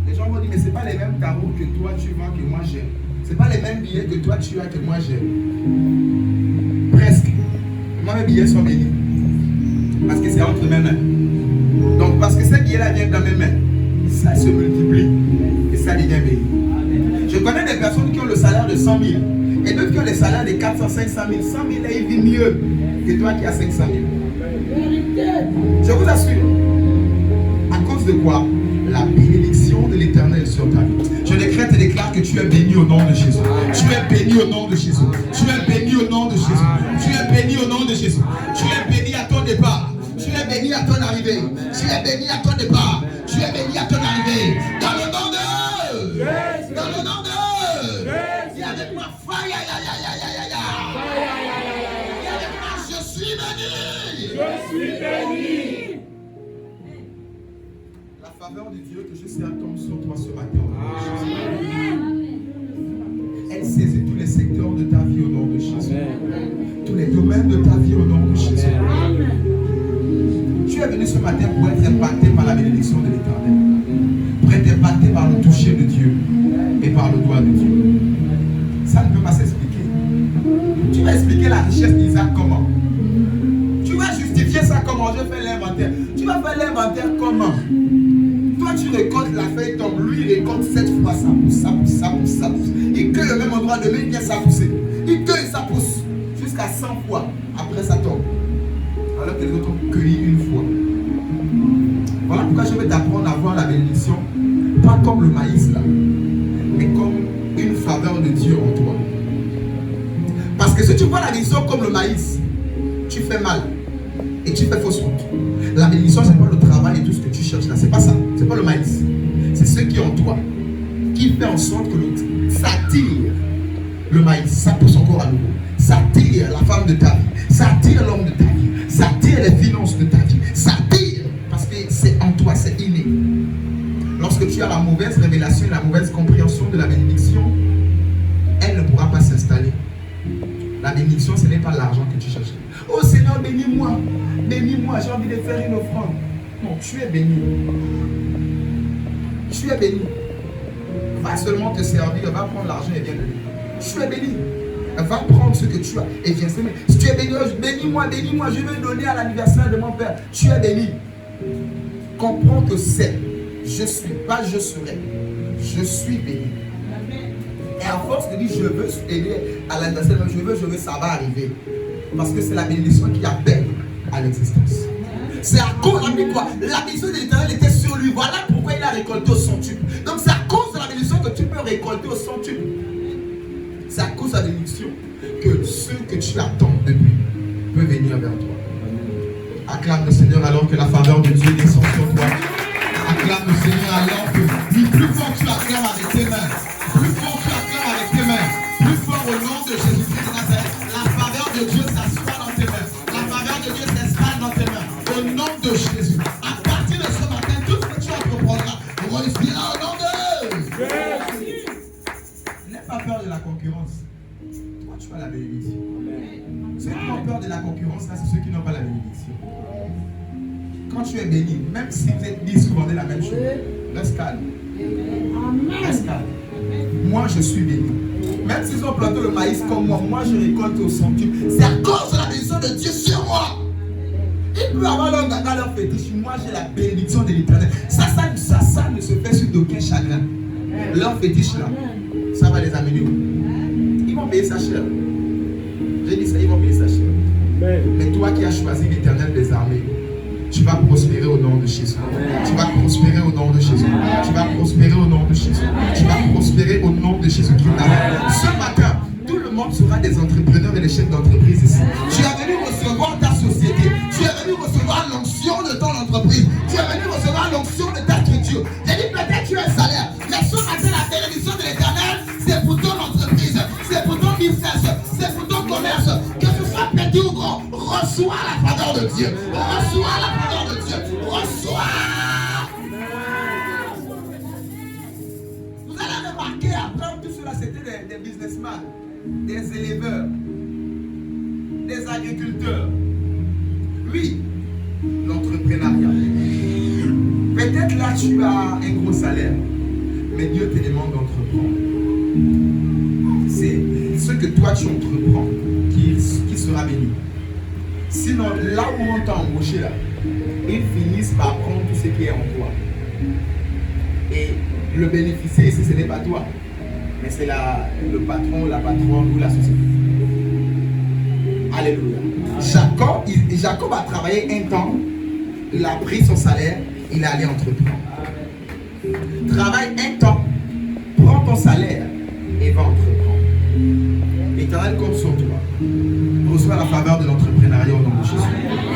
Les gens vont dire, mais ce n'est pas les mêmes tarots que toi tu vends que moi j'ai. Ce n'est pas les mêmes billets que toi tu as que moi j'ai. Presque. Moi mes billets sont bénis. Parce que c'est entre mes mains. Donc parce que ces billets-là viennent dans mes mains, ça se multiplie et ça devient béni. Je connais des personnes qui ont le salaire de 100 000 et d'autres qui ont le salaire de 400, 500 000. 100 000 et ils vivent mieux que toi qui as 500 000. Je vous assure. À cause de quoi? La bénédiction de l'Éternel sur ta vie. Je décrète et déclare que tu es béni au nom de Jésus. Tu es béni au nom de Jésus. Tu es béni au nom de Jésus. Tu es béni au nom de Jésus. Tu es béni à ton départ. Tu es béni à ton arrivée. Tu es béni à ton départ. Tu es béni à ton arrivée. Dans le nom de... Dans le nom de... Dis avec moi, fire, Dis avec moi, je suis béni. Je suis béni. La faveur de Dieu que je sais tombe sur toi ce matin au nom de Jésus. Elle saisit tous les secteurs de ta vie au nom de Jésus. Tous les domaines de ta vie au nom de Jésus. Tu es venu ce matin pour être impacté par la bénédiction de l'Éternel. Pour être impacté par le toucher de Dieu et par le doigt de Dieu. Ça ne peut pas s'expliquer. Tu vas expliquer la richesse d'Isaac comment? Tu vas justifier ça comment? Je fais l'inventaire. Tu vas faire l'inventaire comment? Toi tu récoltes, la feuille tombe, lui il récolte 7 fois, ça pousse, ça pousse, ça pousse, ça pousse. Il cueille au même endroit, demain il vient ça pousser. Il cueille, ça pousse, jusqu'à 100 fois, après ça tombe. Alors que les autres ont cueilli une fois. Voilà pourquoi je vais t'apprendre à voir la bénédiction, pas comme le maïs là, mais comme une faveur de Dieu en toi. Parce que si tu vois la bénédiction comme le maïs, tu fais mal et tu fais fausse route. La bénédiction, c'est pas le travail et tout ce que tu cherches là, c'est pas ça, c'est pas le maïs. C'est ce qui est en toi, qui fait en sorte que ça tire le maïs, ça pousse encore à nouveau. Ça tire la femme de ta vie, ça tire l'homme de ta vie, ça tire les finances de ta vie, ça tire parce que c'est en toi, c'est inné. Lorsque tu as la mauvaise révélation, la mauvaise compréhension de la bénédiction, elle ne pourra pas s'installer. La bénédiction, ce n'est pas l'argent que tu cherches. Oh Seigneur, bénis-moi. Bénis-moi, j'ai envie de faire une offrande. Non, tu es béni. Tu es béni. Va seulement te servir, va prendre l'argent et viens donner. Tu es béni. Va prendre ce que tu as et viens s'aimer. Si tu es béni, bénis-moi, bénis-moi, je vais donner à l'anniversaire de mon père. Tu es béni. Comprends que c'est. Je suis, pas je serai. Je suis béni. Et à force de dire je veux aider à l'anniversaire, je veux, ça va arriver. Parce que c'est la bénédiction qui appelle à l'existence. C'est à cause de quoi? La bénédiction de l'Éternel était sur lui. Voilà pourquoi il a récolté au centuple. Donc c'est à cause de la bénédiction que tu peux récolter au centuple. C'est à cause de la bénédiction que ce que tu attends depuis peut venir vers toi. Acclame le Seigneur alors que la faveur de Dieu descend sur toi. Acclame le Seigneur alors que plus fort tu acclames avec tes mains. Plus fort tu acclames avec tes mains. Plus fort au nom de Jésus-Christ de Nazareth. La faveur de Dieu s'assoit dans tes mains. La faveur de Dieu s'installe dans tes mains. Au nom de Jésus. À partir de ce matin, tout ce que tu entreprendras réussira au nom de Jésus. N'aie pas peur de la concurrence. Toi, tu as la bénédiction. Ceux qui ont peur de la concurrence, là, c'est ceux qui n'ont pas la bénédiction. Quand tu es béni, même si vous êtes 10, vous vendez la même chose, reste calme. Reste calme. Moi, je suis béni. Même s'ils ont planté le maïs comme moi je récolte au centuple. C'est à cause de la bénédiction de Dieu sur moi. Ils peuvent avoir leur gaga, leur fétiche. Moi, j'ai la bénédiction de l'Éternel. Ça ne se fait sur d'aucun chagrin. Leur fétiche là, ça va les amener où? Ils vont payer ça cher. J'ai dit ça, ils vont payer ça cher. Mais toi qui as choisi l'Éternel des armées, tu vas prospérer au nom de Jésus. Tu vas prospérer au nom de Jésus. Tu vas prospérer au nom de Jésus. Tu vas prospérer au nom de Jésus qui t'arrête. Ce matin, tout le monde sera des entrepreneurs et des chefs d'entreprise ici. Tu es venu recevoir ta société. Tu es venu recevoir l'onction de ton entreprise. Tu es venu recevoir l'onction de ta structure. J'ai dit peut-être tu as un salaire. Mais ce matin, la bénédiction de l'Éternel, c'est pour ton entreprise. C'est pour ton business. C'est pour ton commerce. Que ce soit petit ou grand, reçois la faveur de Dieu. Reçois la faveur de Dieu. Reçois. Vous allez remarquer après tout cela, c'était des businessmen, des éleveurs, des agriculteurs. Oui, l'entrepreneuriat. Peut-être là tu as un gros salaire, mais Dieu te demande d'entreprendre. C'est ce que toi tu entreprends qui sera béni. Sinon, là où on t'a embauché là, ils finissent par prendre tout ce qui est en toi. Et le bénéficier ici, ce n'est pas toi, mais c'est le patron, la patronne ou la société. Alléluia. Jacob a travaillé un temps, il a pris son salaire, il est allé entreprendre. Travaille un temps, prends ton salaire et va entreprendre. L'Éternel compte sur toi. Reçois la faveur de l'entrepreneuriat au nom de Jésus.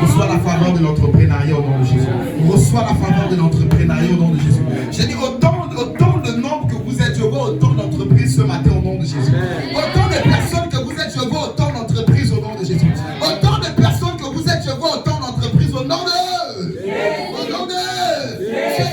Reçois la faveur de l'entrepreneuriat au nom de Jésus. Reçois la faveur de l'entrepreneuriat au nom de Jésus. J'ai dit autant de nombre que vous êtes, je vois autant d'entreprises ce matin au nom de Jésus. Autant de personnes que vous êtes, je vois autant d'entreprises au nom de Jésus. Autant de personnes que vous êtes, je vois autant d'entreprises au nom de Au nom de Je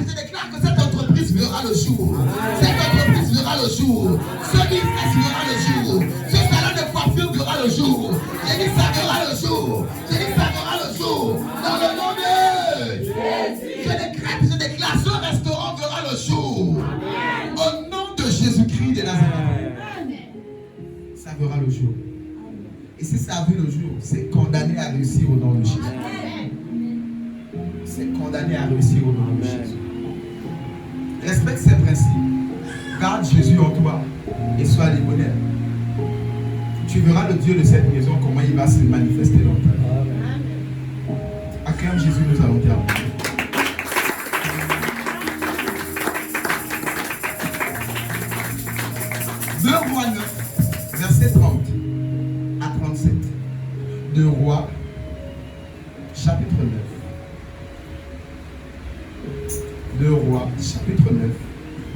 déclare que cette entreprise verra le jour. Cette entreprise verra le jour. Ce business verra le jour. Ce salon de coiffure verra le jour. J'ai dit ça verra le jour. J'ai dit ça verra le jour. Dans le nom de Je déclare, ce restaurant verra le jour. Au nom de Jésus-Christ de Nazareth. Ça verra le jour. Et si ça a vu le jour, c'est condamné à réussir au nom de Jésus. C'est condamné à réussir au nom de Jésus. Respecte ces principes. Garde Jésus en toi et sois libre. Tu verras le Dieu de cette maison, comment il va se manifester dans ta vie. Acclame Jésus, nous allons terminer. Deux Rois 9, verset 30 à 37. Deux Rois, chapitre 9. Deux Rois, chapitre 9,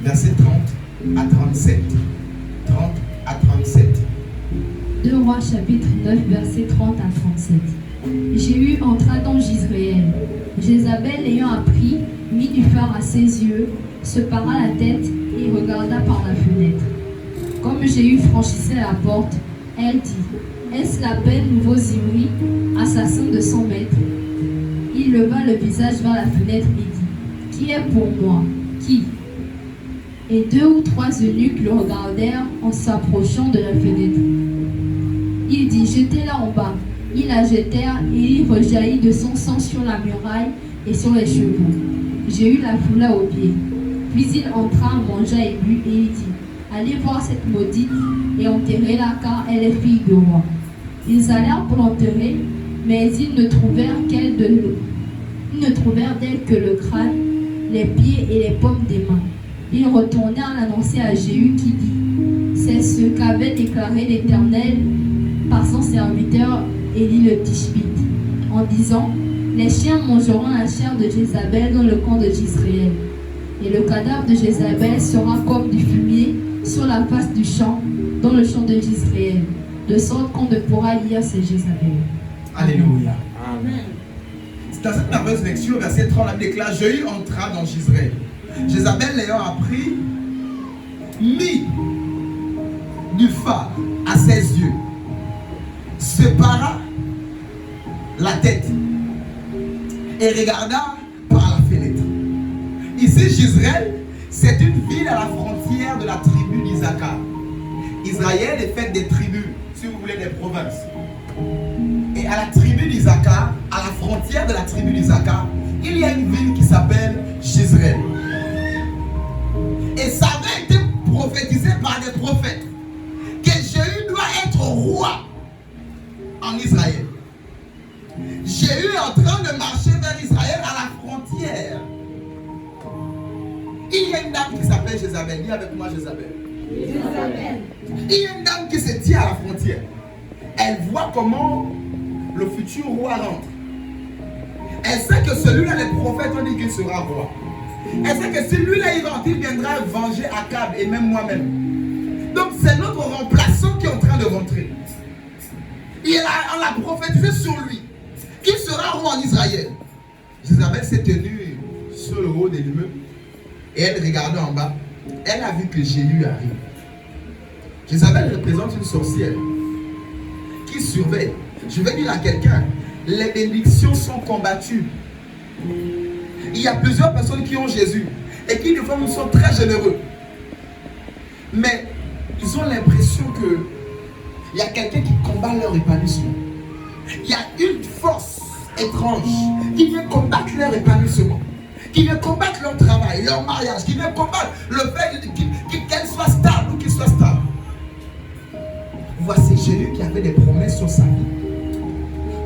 verset 30 à 37. 30 à 37. Deux Rois, chapitre 9, verset 30 à 37. Jéhu entra dans Jizréel. Jézabel, ayant appris, mit du phare à ses yeux, se para la tête et regarda par la fenêtre. Comme Jéhu franchissait la porte, elle dit: Est-ce la peine, vos Zimri, assassin de 100 mètres? Il leva le visage vers la fenêtre et dit: Qui est pour moi? Qui? Et 2 ou 3 eunuques le regardèrent en s'approchant de la fenêtre. Il dit: Jetez-la en bas. Ils la jetèrent et il rejaillit de son sang sur la muraille et sur les chevaux. Jéhu la foula aux pieds. Puis il entra, mangea et but, et il dit: Allez voir cette maudite et enterrez-la, car elle est fille de roi. Ils allèrent pour l'enterrer, mais ils ne trouvèrent d'elle que le crâne, les pieds et les paumes des mains. Ils retournèrent l'annoncer à Jéhu qui dit: C'est ce qu'avait déclaré l'Éternel par son serviteur Élie le Tishbite, en disant: Les chiens mangeront la chair de Jézabel dans le camp de Jisraël. Et le cadavre de Jézabel sera comme du fumier sur la face du champ, dans le champ de Jisraël, de sorte qu'on ne pourra lire ces Jézabel. Alléluia. Amen. Dans cette merveilleuse lecture, verset 30, la déclare: Jéhu entra dans Jisraël. Jézabel l'ayant appris, mit du phare à ses yeux, sépara la tête et regarda par la fenêtre. Ici, Jisraël, c'est une ville à la frontière de la tribu d'Isaacar. Israël est faite des tribus, si vous voulez, des provinces. Et à la tribu d'Isaacar, à la frontière de la tribu d'Isaacar, il y a une ville qui s'appelle Jisraël. Et ça avait été prophétisé par des prophètes que Jéhu doit être roi en Israël. Jéhu est en train de marcher vers Israël à la frontière. Il y a une dame qui s'appelle Jézabel. Dis avec moi Jézabel. Jézabel. Il y a une dame qui se tient à la frontière. Elle voit comment le futur roi rentre. Elle sait que celui-là, les prophètes ont dit qu'il sera roi. Elle sait que celui-là, il rentre, il viendra venger Akab et même moi-même. Donc c'est notre remplaçant qui est en train de rentrer. On l'a prophétisé sur lui, qu'il sera roi en Israël. Jézabel s'est tenue sur le haut de l'immeuble et elle regardait en bas. Elle a vu que Jéhu arrive. Jézabel représente une sorcière qui surveille. Je vais dire à quelqu'un, les bénédictions sont combattues. Il y a plusieurs personnes qui ont Jésus et qui, des fois, sont très généreux. Mais ils ont l'impression que il y a quelqu'un qui combat leur épanouissement. Il y a une force étrange qui vient combattre leur épanouissement, qui vient combattre leur travail, leur mariage, qui vient combattre le fait qu'elle soit stable ou qu'il soit stable. Voici Jésus qui avait des promesses sur sa vie.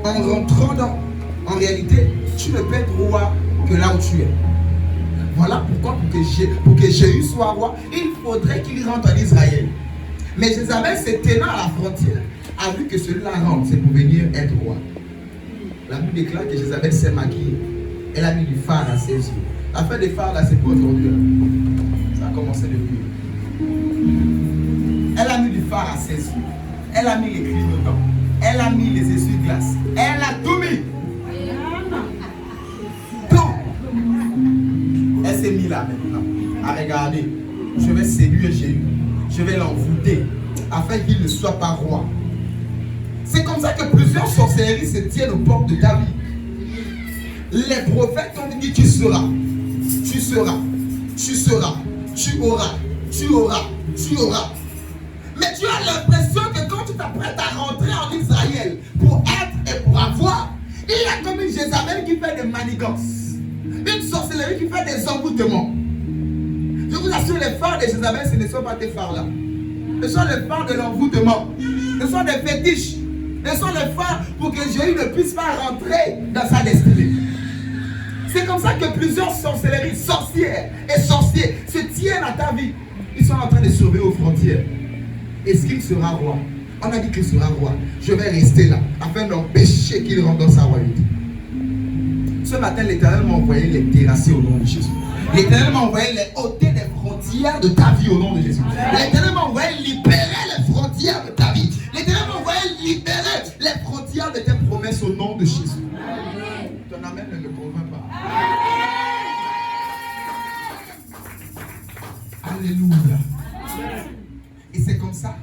En rentrant en réalité, tu ne peux être roi que là où tu es. Voilà pourquoi pour que Jéhu soit roi, il faudrait qu'il rentre en Israël. Mais Jézabel, se tenant à la frontière, a vu que celui-là rentre, c'est pour venir être roi. La Bible déclare que Jézabel s'est maquillée. Elle a mis du phare à ses yeux. L'affaire des phares là, c'est pour aujourd'hui. Ça a commencé depuis. Elle a mis du phare à ses yeux. Elle a mis les clignotants. Elle a mis les essuie-glaces. Elle a tout mis. Tout. Elle s'est mise là maintenant à regarder. Je vais séduire Jéhu. Je vais l'envoûter afin qu'il ne soit pas roi. C'est comme ça que plusieurs sorcelleries se tiennent aux portes de ta vie. Les prophètes ont dit: tu seras, tu seras, tu seras, tu auras, tu auras, tu auras. Mais tu as l'impression que quand tu t'apprêtes à rentrer en Israël pour être et pour avoir, il y a comme une Jézabel qui fait des manigances, une sorcellerie qui fait des envoûtements. Je vous assure, les phares de Jézabel, ce ne sont pas tes phares là. Ce sont les phares de l'envoûtement. Ce sont des fétiches. Ce sont les phares pour que Jéhu ne puisse pas rentrer dans sa destinée. C'est comme ça que plusieurs sorcelleries, sorcières et sorciers se tiennent à ta vie. Ils sont en train de surveiller aux frontières. Est-ce qu'il sera roi? On a dit qu'il sera roi. Je vais rester là afin d'empêcher qu'il rentre dans sa royauté. Ce matin, l'Éternel m'a envoyé les terrasser au nom de Jésus. L'Éternel m'a envoyé les ôter des frontières de ta vie au nom de Jésus. L'Éternel m'a envoyé libérer les frontières de ta vie. L'Éternel m'a envoyé libérer les frontières de tes promesses au nom de Jésus. Ton amen ne me convainc pas. Alléluia. Et c'est comme ça.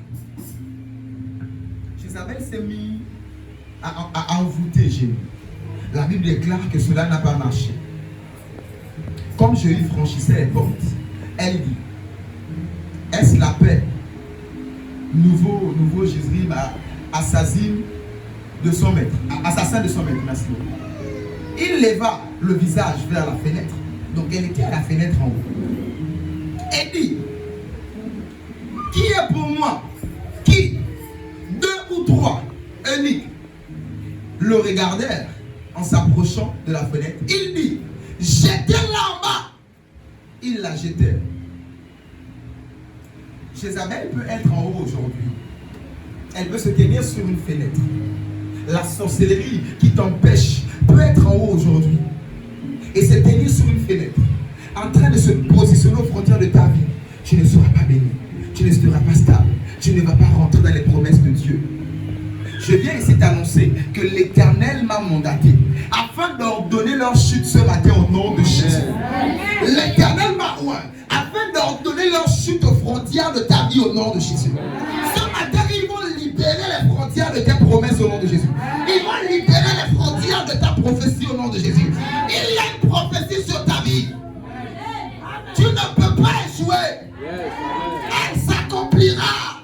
Jézabel Jezabel s'est mis à envoûter Jéhu. La Bible déclare que cela n'a pas marché. Comme Jéhu franchissait les portes, elle dit, est-ce la paix? Nouveau Jézrib assassine de son maître, assassin de son maître, merci. Il leva le visage vers la fenêtre. Donc elle était à la fenêtre en haut. Elle dit, qui est pour moi? Qui? 2 ou 3 eunuques le regardèrent en s'approchant de la fenêtre. Il dit, jetez-la en bas. Ils la jetèrent. Jézabel peut être en haut aujourd'hui. Elle peut se tenir sur une fenêtre. La sorcellerie qui t'empêche peut être en haut aujourd'hui et se tenir sur une fenêtre, en train de se positionner aux frontières de ta vie. Tu ne seras pas béni, tu ne seras pas stable, tu ne vas pas rentrer dans les promesses de Dieu. Je viens ici t'annoncer que l'Éternel m'a mandaté afin d'ordonner leur chute ce matin au nom de Jésus. L'Éternel m'a oint afin d'ordonner leur chute aux frontières de ta vie au nom de Jésus. Ce matin, ils vont libérer les frontières de tes promesses au nom de Jésus. Ils vont libérer les frontières de ta prophétie au nom de Jésus. Il y a une prophétie sur ta vie. Tu ne peux pas échouer. Elle s'accomplira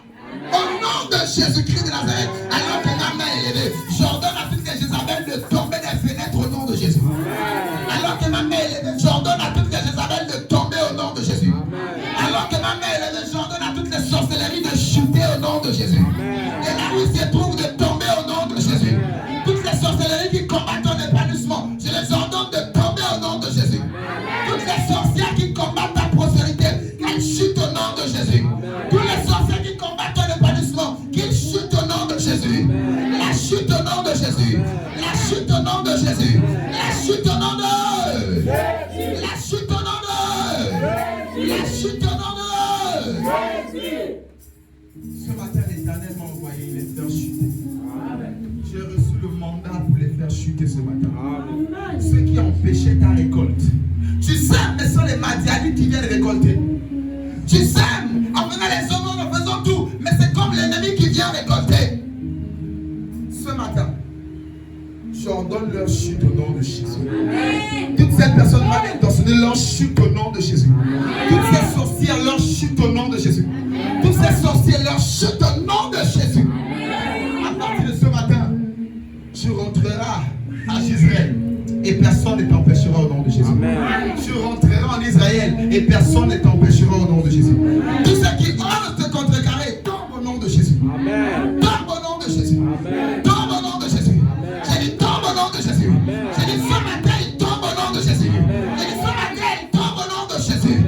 au nom de Jésus-Christ de Nazareth. Alors que ma main est élevée, j'ordonne à toutes les Jézabel de tomber des fenêtres au nom de Jésus. Alors que ma main est élevée, j'ordonne à toutes les Jézabel de tomber au nom de Jésus. Alors que ma main est élevée, j'ordonne à toutes les sorcelleries de chuter au nom de Jésus. Et là où ils se trouvent de tomber au nom de Jésus. Toutes les sorcelleries qui combattent ton épanouissement, je les ordonne de tomber au nom de Jésus. Toutes les sorcières qui combattent ta prospérité, qu'elles chutent au nom de Jésus. Tous les sorciers qui combattent ton épanouissement, qu'ils chutent au nom de Jésus. La chute au nom de Jésus. La chute au nom de Jésus. La chute au nom de... La chute au nom de... La chute au nom de... Ce matin, l'Éternel m'a envoyé les faire chuter. J'ai reçu le mandat pour les faire chuter ce matin. Ceux qui empêchaient ta récolte. Tu sèmes, mais ce sont les Madianites qui viennent récolter. Tu sèmes en faisant les hommes, en faisant tout, mais c'est comme l'ennemi qui vient récolter. Ce matin, j'ordonne leur chute au nom de Jésus. Toutes ces personnes mal intentionnées, leur chute au nom de Jésus. Toutes ces sorcières, leur chute au nom de Jésus. Toutes ces sorcières, leur chute au nom de Jésus. À partir de ce matin, tu rentreras à Israël et personne ne t'empêchera au nom de Jésus. Tu rentreras en Israël et personne ne t'empêchera au nom de Jésus. Tous ceux qui osent te contrecarrer tombent au nom de Jésus. Tombe au nom de Jésus. Tombe au nom de Jésus. J'ai dit tombe au nom de Jésus. J'ai dit ce matin il tombe au nom de Jésus. J'ai dit ce matin il tombe au nom de Jésus.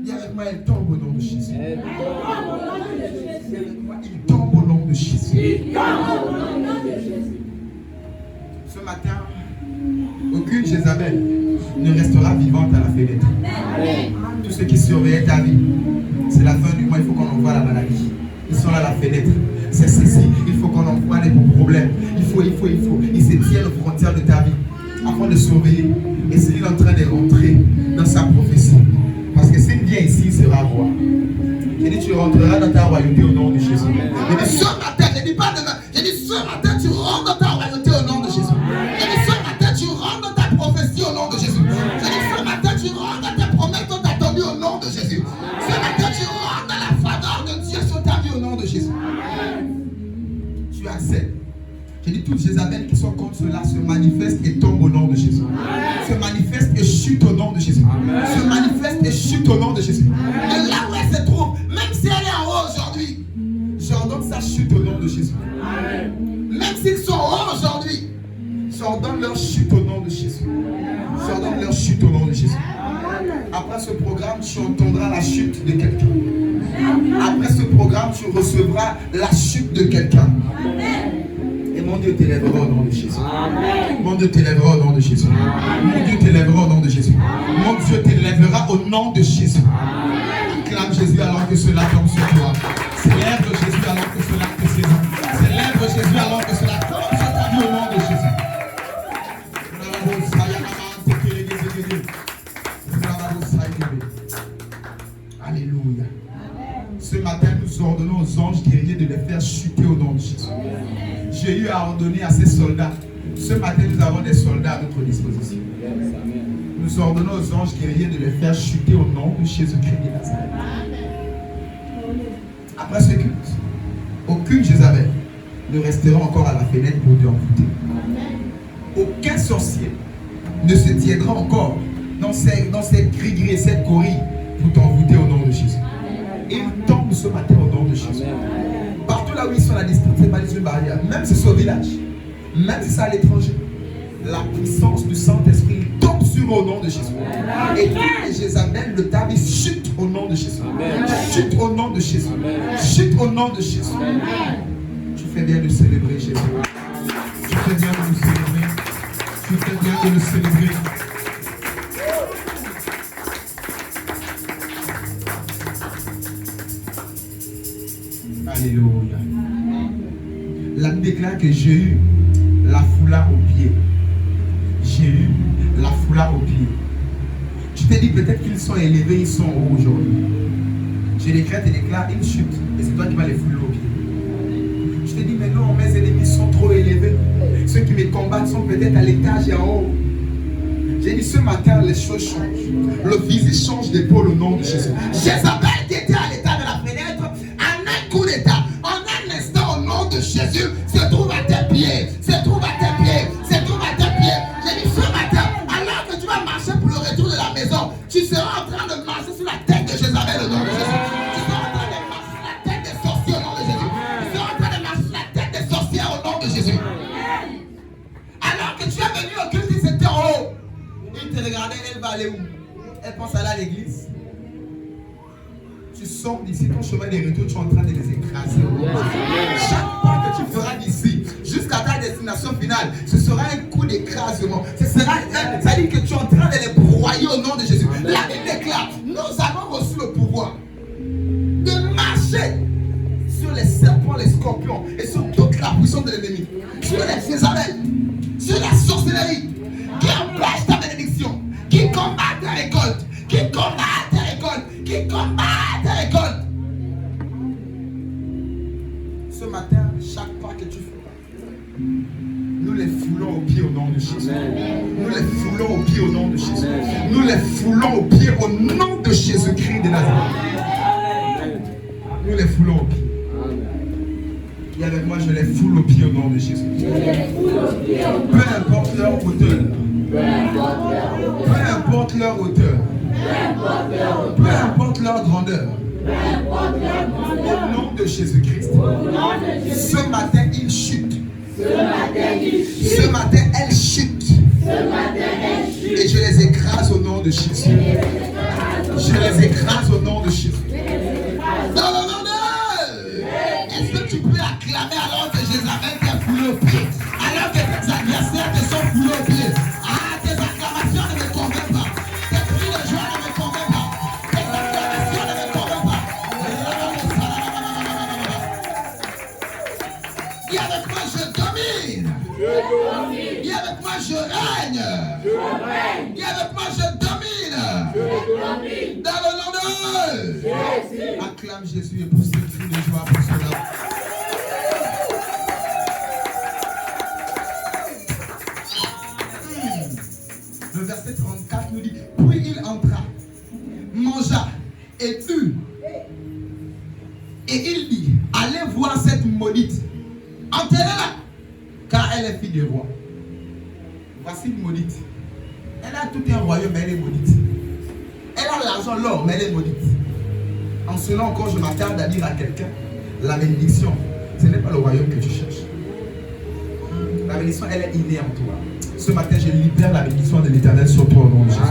Dis avec moi, il tombe au nom de Jésus. Il tombe au nom de Jésus. Ce matin, aucune Jézabel ne restera vivante à la fenêtre. Tous ceux qui surveillaient ta vie, c'est la fin du mois, il faut qu'on envoie la maladie. Ils sont là à la fenêtre. C'est ceci, il faut qu'on envoie les problèmes. Il faut. Ils se tiennent aux frontières de ta vie afin de surveiller. Et c'est lui en train de rentrer dans sa prophétie. Parce que s'il vient ici, il sera roi. J'ai dit, tu rentreras dans ta royauté au nom de Jésus. J'ai dit, ce matin, je dis pas demain. J'ai dit, ce matin, tu rentres dans ta royauté au nom de Jésus. J'ai dit, ce matin, tu rentres dans ta prophétie au nom de Jésus. J'ai dit, ce matin, tu rentres dans tes promesses qui t'ont attendu au nom de Jésus. Ce matin, tu rentres dans la faveur de Dieu sur ta vie au nom de Jésus. Tu acceptes. J'ai dit, toutes Jézabel qui sont contre cela se manifestent et tombent au nom de Jésus. Se manifestent et chutent au nom de Jésus. Se manifestent et chutent au nom de Jésus. Et là où elle se trouve, même si elle est en haut aujourd'hui, j'ordonne sa chute au nom de Jésus. Même s'ils sont hauts aujourd'hui, j'ordonne leur chute au nom de Jésus. J'ordonne leur chute au nom de Jésus. Après ce programme, tu entendras la chute de quelqu'un. Après ce programme, tu recevras la chute de quelqu'un. Et mon Dieu t'élèvera au nom de Jésus. Mon Dieu t'élèvera au nom de Jésus. Mon Dieu t'élèvera au nom de Jésus. Mon Dieu t'élèvera au nom de Jésus. Acclame Jésus alors que cela tombe sur toi. Célèbre Jésus alors que cela te saisit. Célèbre Jésus alors que cela tombe sur ta vie au nom de Jésus. Alléluia. Ce matin, nous ordonnons aux anges guerriers de les faire chuter au nom Jéhu a ordonné à ses soldats. Ce matin, nous avons des soldats à notre disposition. Nous ordonnons aux anges guerriers de les faire chuter au nom de Jésus-Christ de Nazareth. Après ce culte, aucune Jézabel ne restera encore à la fenêtre pour t'envoûter. Aucun sorcier ne se tiendra encore dans ces gris-gris et cette gorille pour t'envoûter au nom de Jésus. Et ils tombent ce matin au nom de Jésus. Partout là où ils sont, la distance n'est pas une barrière. Même si c'est au village, même si c'est à l'étranger, la puissance du Saint-Esprit tombe sur eux au nom de Jésus. Et toutes les Jézabel de ta vie chutent au nom de Jésus. Chute au nom de Jésus. Chute au nom de Jésus. Tu fais bien de célébrer Jésus. Tu fais bien de nous célébrer. Tu fais bien de nous célébrer. Alléluia. La Bible déclare que Jéhu la foula au pied. Jéhu la foula au pied. Tu t'es dit peut-être qu'ils sont élevés, ils sont hauts aujourd'hui. Je décrète et déclare, ils chutent. Et c'est toi qui vas les fouler au pied. Je t'ai dit, mais non, mes ennemis sont trop élevés. Ceux qui me combattent sont peut-être à l'étage et en haut. J'ai dit, ce matin, les choses changent. Le visage change d'épaule au nom de Jésus. Jézabel qui était à l'état de la fenêtre, en un coup d'état, en un instant, au nom de Jésus, se trouve à tes pieds. Se trouve à tes pieds. Se trouve à tes pieds. J'ai dit, ce matin, alors que tu vas marcher pour le retour de la maison, tu seras en train de marcher sur la tête de Jézabel au nom de Jésus. Tu seras en train de marcher sur la tête des sorciers au nom de Jésus. Tu seras en train de marcher sur la tête des sorcières au nom de Jésus. Alors que tu es venu au culte, ils étaient en haut. Ils te regardaient, elle va aller où? Elle pense aller à l'église. Tu sors d'ici, ton chemin de retour, tu es en train de les écraser. Chaque pas que tu feras d'ici jusqu'à ta destination finale, ce sera un coup d'écrasement. Ça dit que tu es en train de les broyer au nom de Jésus. La Bible déclare, nous avons reçu le pouvoir de marcher sur les serpents, les scorpions et sur toute la puissance de l'ennemi, sur les Jézabel, sur la sorcellerie qui empêche ta bénédiction, qui combat ta récolte, qui combat ta récolte, qui combat ta récolte. Ce matin, chaque pas que tu feras, nous les foulons aux pieds au nom de Jésus. Nous les foulons aux pieds au nom de Jésus. Nous les foulons aux pieds au nom de Jésus-Christ de Nazareth. Nous les foulons aux pieds. Et avec moi, je les foule aux pieds au nom de Jésus. Peu importe leur hauteur. Peu importe leur hauteur. Peu importe leur grandeur. Au nom de Jésus-Christ. Ce matin, ils chutent. Ce matin, elles chutent. Et je les écrase au nom de Jésus. Je les écrase au nom de Jésus. Non, non, non, non. Est-ce que tu peux acclamer alors que Jézabel t'a foulé au pied? Alors que tes adversaires te sont foulés au pied? Ah, tes acclamations ne me convainquent pas. Tes cris de joie ne me convainquent pas. Tes acclamations ne me convainquent pas. Dis avec moi, je domine. Dis avec moi, je règne. Dis avec moi, je domine. Dans le nom de Jésus. Acclame Jésus et pousse des cris de joie pour cela. Le verset 34 nous dit, puis il entra, mangea et but. Et il dit, allez voir cette maudite, enterrez-la, car elle est fille du roi. Voici une maudite. Elle a tout un royaume, mais elle est maudite. Elle a l'argent, l'or, mais elle est maudite. En cela encore, je m'attarde à dire à quelqu'un, la bénédiction, ce n'est pas le royaume que tu cherches. La bénédiction, elle est innée en toi. Ce matin, je libère la bénédiction de l'Éternel sur toi au nom de Jésus.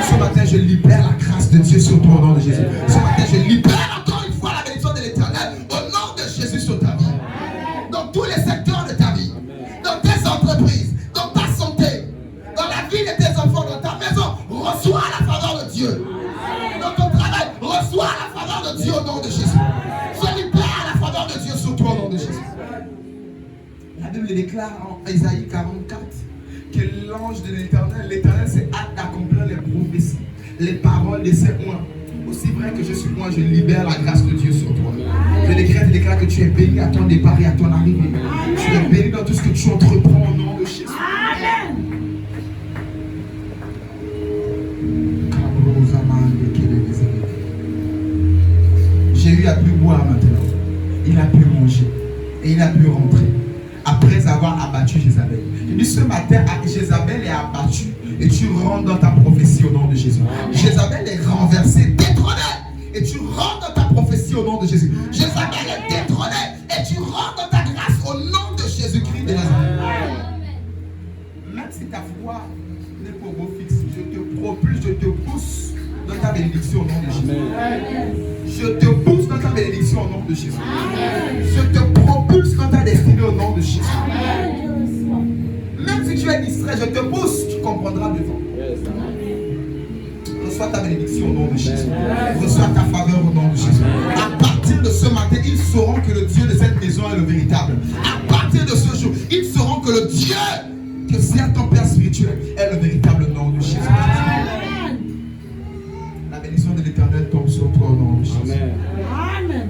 Ce matin, je libère la grâce de Dieu sur toi au nom de Jésus. Ce matin, je libère encore une fois la bénédiction de l'Éternel au nom de Jésus sur ta vie. Dans tous les secteurs de ta vie, dans tes entreprises, dans ta santé, dans la vie de tes enfants, dans ta maison, reçois la faveur de Dieu. Dans ton travail, reçois la faveur de Dieu au nom de Jésus. Je libère la faveur de Dieu sur toi au nom de Jésus. La Bible déclare en Isaïe 44 que l'ange de l'Éternel s'est hâte d'accomplir les prophéties, les paroles de ses oins. Aussi vrai que je suis moi, je libère la grâce de Dieu sur toi. Je déclare que tu es béni à ton départ et à ton arrivée. Tu es béni dans tout ce que tu entreprends au nom de Jésus. Amen. Jéhu a pu boire maintenant. Il a pu manger. Et il a pu rentrer. Après avoir abattu Jézabel. Je dis ce matin, Jézabel est abattue. Et tu rentres dans ta prophétie au nom de Jésus. Jézabel est renversée, détrônée. Et tu rentres dans ta prophétie au nom de Jésus. Jézabel est détrônée. Et tu rentres dans ta grâce au nom de Jésus-Christ de Nazareth. Même si ta foi n'est pas au beau fixe, je te propulse, je te pousse dans ta bénédiction au nom de Jésus. Je te pousse dans ta bénédiction au nom de Jésus. Je te propulse dans ta destinée au nom de Jésus. Même si tu es distrait, je te pousse, tu comprendras devant. Reçois ta bénédiction au nom de Jésus. Reçois ta faveur au nom de Jésus. À partir de ce matin, ils sauront que le Dieu de cette maison est le véritable. À partir de ce jour, ils sauront que le Dieu que sert ton Père spirituel est le véritable nom de Jésus. La bénédiction de l'Éternel tombe sur toi au nom de Jésus. Amen.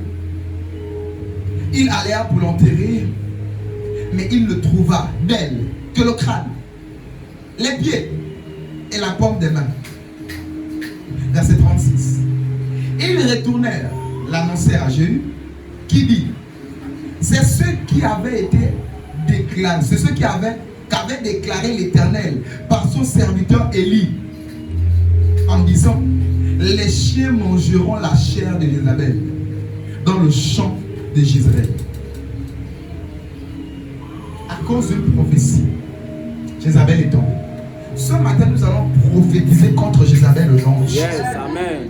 Il alla pour l'enterrer, mais il ne trouva d'elle que le crâne, les pieds et la paume des mains. Verset 36. Ils retournèrent, l'annoncèrent à Jéhu, qui dit, c'est ceux qui avaient été déclarés, c'est ceux qu'avait déclaré l'Éternel par son serviteur Élie, en disant, les chiens mangeront la chair de Jézabel dans le champ de Jezreel. À cause d'une prophétie, Jézabel est tombée. Ce matin, nous allons prophétiser contre Jézabel au nom de Jésus. Amen.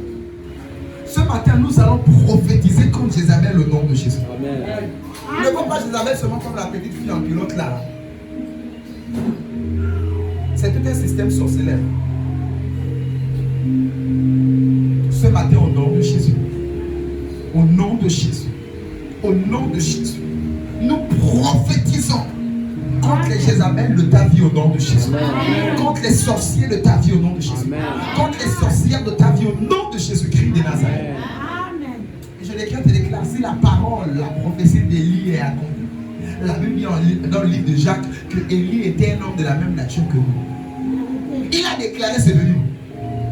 Ce matin, nous allons prophétiser contre Jézabel au nom de Jésus. Amen. Ne vois pas Jézabel seulement comme la petite fille en culotte là. C'est tout un système sorcellaire. Ce matin, au nom de Jésus, au nom de Jésus, au nom de Jésus, nous prophétisons contre les Jézabel de ta vie au nom de Jésus. Amen. Contre les sorciers de ta vie au nom de Jésus. Amen. Contre les sorcières de ta vie au nom de Jésus-Christ de Nazareth. Amen. Et je déclare si la parole, la prophétie d'Élie est accomplie. La Bible dit dans le livre de Jacques que Élie était un homme de la même nature que nous. Il a déclaré c'est venu.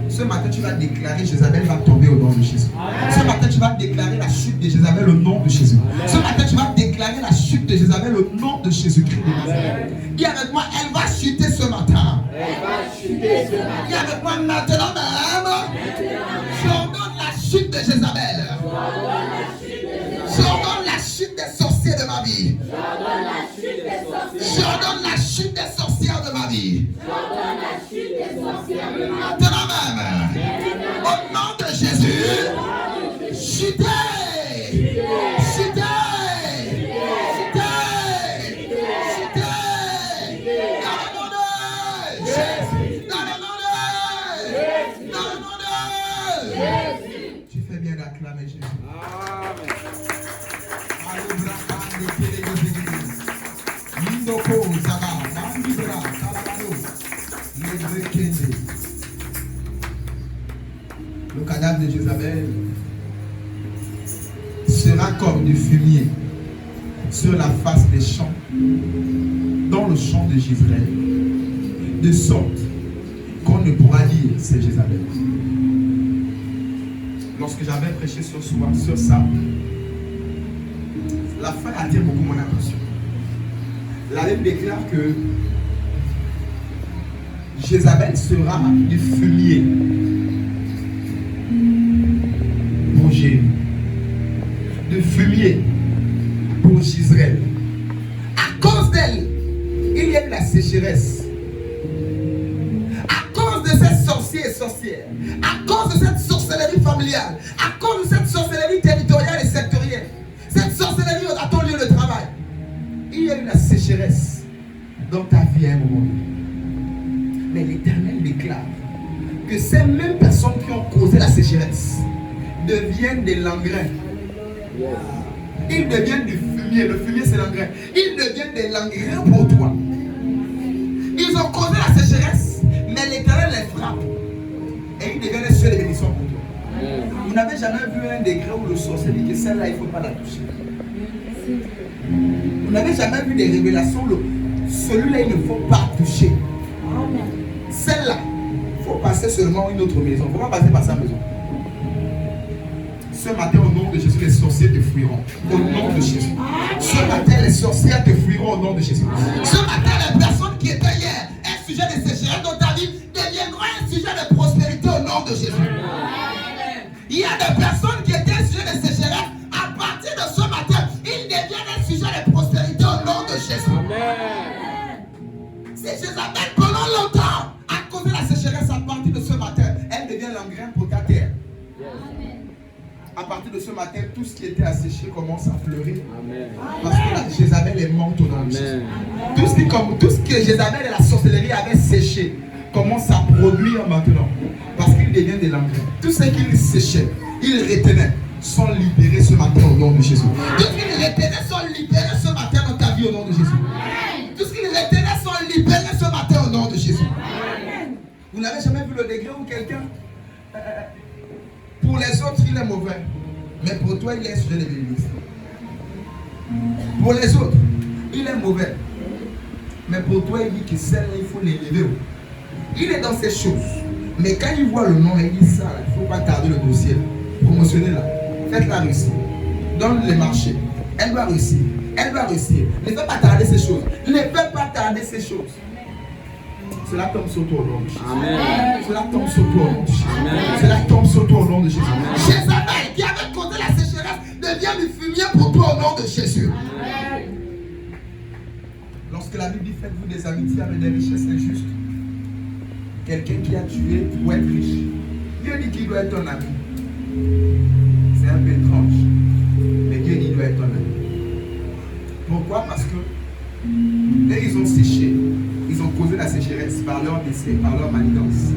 Ce matin, tu vas déclarer Jézabel va tomber au nom de Jésus. Ce matin, tu vas déclarer la chute de Jézabel au nom de Jésus. Ce matin, tu vas déclarer la chute de Jézabel au nom de Jésus-Christ de Nazareth. Dis avec moi, elle va chuter ce matin. Dis avec moi, maintenant même, j'ordonne la chute de Jézabel. J'ordonne la chute des sorciers de ma vie. J'ordonne la chute des sorcières de ma vie. Maintenant même, au nom de Jésus, chutez, chutez, chutez, chutez, dans le nom de Jésus, dans le nom de Jésus. Tu fais bien d'acclamer Jésus. Le cadavre de Jézabel sera comme du fumier sur la face des champs, dans le champ de Jezreel, de sorte qu'on ne pourra dire c'est Jézabel. Lorsque j'avais prêché sur ça, la fin attire beaucoup mon attention. La Bible déclare que Jézabel sera du fumier pour Jéhu, de fumier pour Jezreel. À cause d'elle, il y a eu la sécheresse. À cause de ces sorciers et sorcières, à cause de cette sorcellerie familiale, à cause de cette sorcellerie territoriale et sectorielle, cette sorcellerie à ton lieu de travail, il y a eu la sécheresse dans ta vie à un moment donné. Mais l'Éternel déclare que ces mêmes personnes qui ont causé la sécheresse deviennent des langrins. Ils deviennent du fumier. Le fumier, c'est l'engrais. Ils deviennent des langrins pour toi. Ils ont causé la sécheresse, mais l'Éternel les frappe. Et ils deviennent des cieux de bénédiction pour toi. jamais vu un degré où le sorcier dit que celle-là, il ne faut pas la toucher. Vous n'avez jamais vu des révélations, celui-là, il ne faut pas toucher. Amen. Celle-là, il faut passer seulement à une autre maison. Il ne faut pas passer par sa maison. Ce matin, au nom de Jésus, les sorciers te fuiront. Au nom de Jésus. Ce matin, les sorcières te fuiront au nom de Jésus. Ce matin, les personnes qui étaient hier un sujet de sécheresse dans ta vie deviendront un sujet de prospérité au nom de Jésus. Il y a des personnes qui étaient un sujet de sécheresse. À partir de ce matin, ils deviennent un sujet de prospérité au nom de Jésus. C'est Jézabel pendant longtemps à cause de la sécheresse. À partir de ce matin, elle devient l'engrais pour ta terre. À partir de ce matin, tout ce qui était asséché commence à fleurir. Amen. Parce que la Jézabel est morte au nom de Jésus. Tout ce que Jézabel et la sorcellerie avaient séché commence à produire maintenant. Parce qu'il devient de l'engrais. Tout ce qu'ils séchaient, ils retenaient, sont libérés ce matin au nom de Jésus. Tout ce qu'ils retenaient sont libérés ce matin dans ta vie au nom de Jésus. Tout ce qu'ils retenaient sont libérés ce matin au nom de Jésus. Vous n'avez jamais vu le degré où quelqu'un... pour les autres, il est mauvais. Mais pour toi, il est sujet de bénédiction. Pour les autres, il est mauvais. Mais pour toi, il dit que celle-là, il faut l'élever. Il est dans ces choses. Mais quand il voit le nom, il dit ça, il ne faut pas tarder le dossier. Promotionnez-la. Faites-la réussir. Donne les marchés. Elle doit réussir. Elle doit réussir. Ne fais pas tarder ces choses. Ne fais pas tarder ces choses. Cela tombe sur toi au nom de Jésus. Amen. Cela tombe sur toi au nom de Jésus. Amen. Cela tombe sur toi au nom de Jésus. Jézabel qui avait causé la sécheresse devient du fumier pour toi au nom de Jésus. Amen. Lorsque la Bible dit faites-vous des amitiés avec des richesses injustes, quelqu'un qui a tué pour être riche, Dieu dit qu'il doit être ton ami. C'est un peu étrange. Mais Dieu dit qu'il doit être ton ami. Pourquoi? Parce que dès qu'ils ont séché, ils ont causé la sécheresse par leur décès, par leur manigance.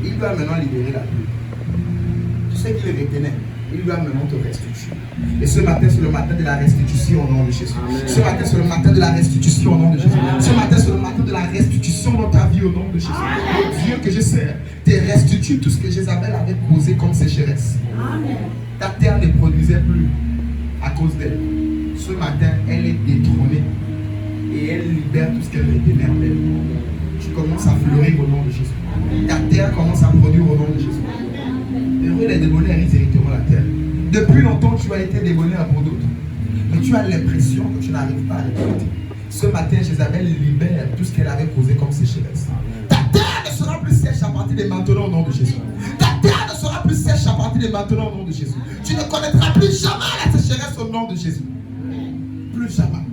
Il doit maintenant libérer la pluie. Tu sais qu'il les retenait. Il doit maintenant te restituer. Et ce matin, c'est le matin de la restitution au nom de Jésus. Amen. Ce matin, c'est le matin de la restitution au nom de Jésus. Amen. Ce matin, c'est le matin de la restitution dans ta vie au nom de Jésus. Le Dieu que je sers te restitue tout ce que Jézabel avait causé comme sécheresse. Amen. Ta terre ne produisait plus à cause d'elle. Ce matin, elle est détrônée. Et elle libère tout ce qu'elle retenait en elle. Tu commences à fleurir au nom de Jésus. Ta terre commence à produire au nom de Jésus. Heureux les débonnaires, ils hériteront la terre. Depuis longtemps, tu as été débonnaire pour d'autres. Mais tu as l'impression que tu n'arrives pas à récolter. Ce matin, Jézabel libère tout ce qu'elle avait causé comme sécheresse. Ta terre ne sera plus sèche à partir de maintenant au nom de Jésus. Ta terre ne sera plus sèche à partir de maintenant au nom de Jésus. Tu ne connaîtras plus jamais la sécheresse au nom de Jésus. Plus jamais.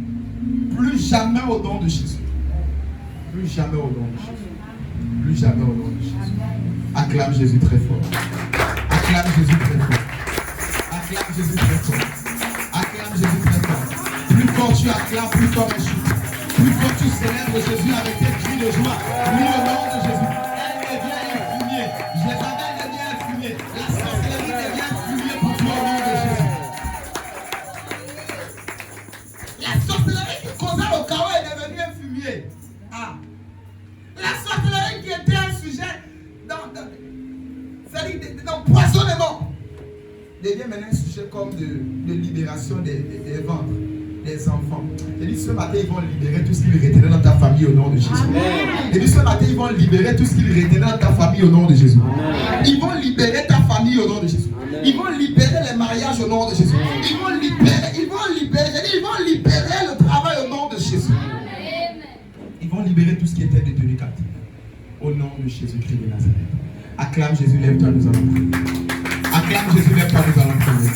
Plus jamais au nom de Jésus. Plus jamais au nom de Jésus. Plus jamais au nom de Jésus. Acclame Jésus très fort. Acclame Jésus très fort. Acclame Jésus très fort. Acclame Jésus très fort. Plus fort tu acclames, plus fort est Jésus. Plus fort tu célèbres Jésus avec tes cris de joie. Oui, au nom de Jésus. Elle devient un fumier. Jézabel devient un fumier. La sorcellerie devient un fumier pour toi au nom de Jésus. La sorcellerie qui causait le chaos est devenue un fumier. Ah. La sorcellerie qui était un sujet d'empoisonnement devient maintenant un sujet comme de libération des ventres, des enfants. Et dit ce matin, ils vont libérer tout ce qu'ils retenaient dans ta famille au nom de Jésus. Et dit ce matin, ils vont libérer tout ce qu'ils retenaient dans ta famille au nom de Jésus. Ils vont libérer ta famille au nom de Jésus. Ils vont libérer les mariages au nom de Jésus. Ils vont libérer le travail au nom de Jésus. Ils vont libérer tout ce qui était détenu captif. Au nom de Jésus-Christ de Nazareth. Acclame Jésus, lève-toi, nous allons prier. Acclame Jésus, lève-toi, nous allons prier.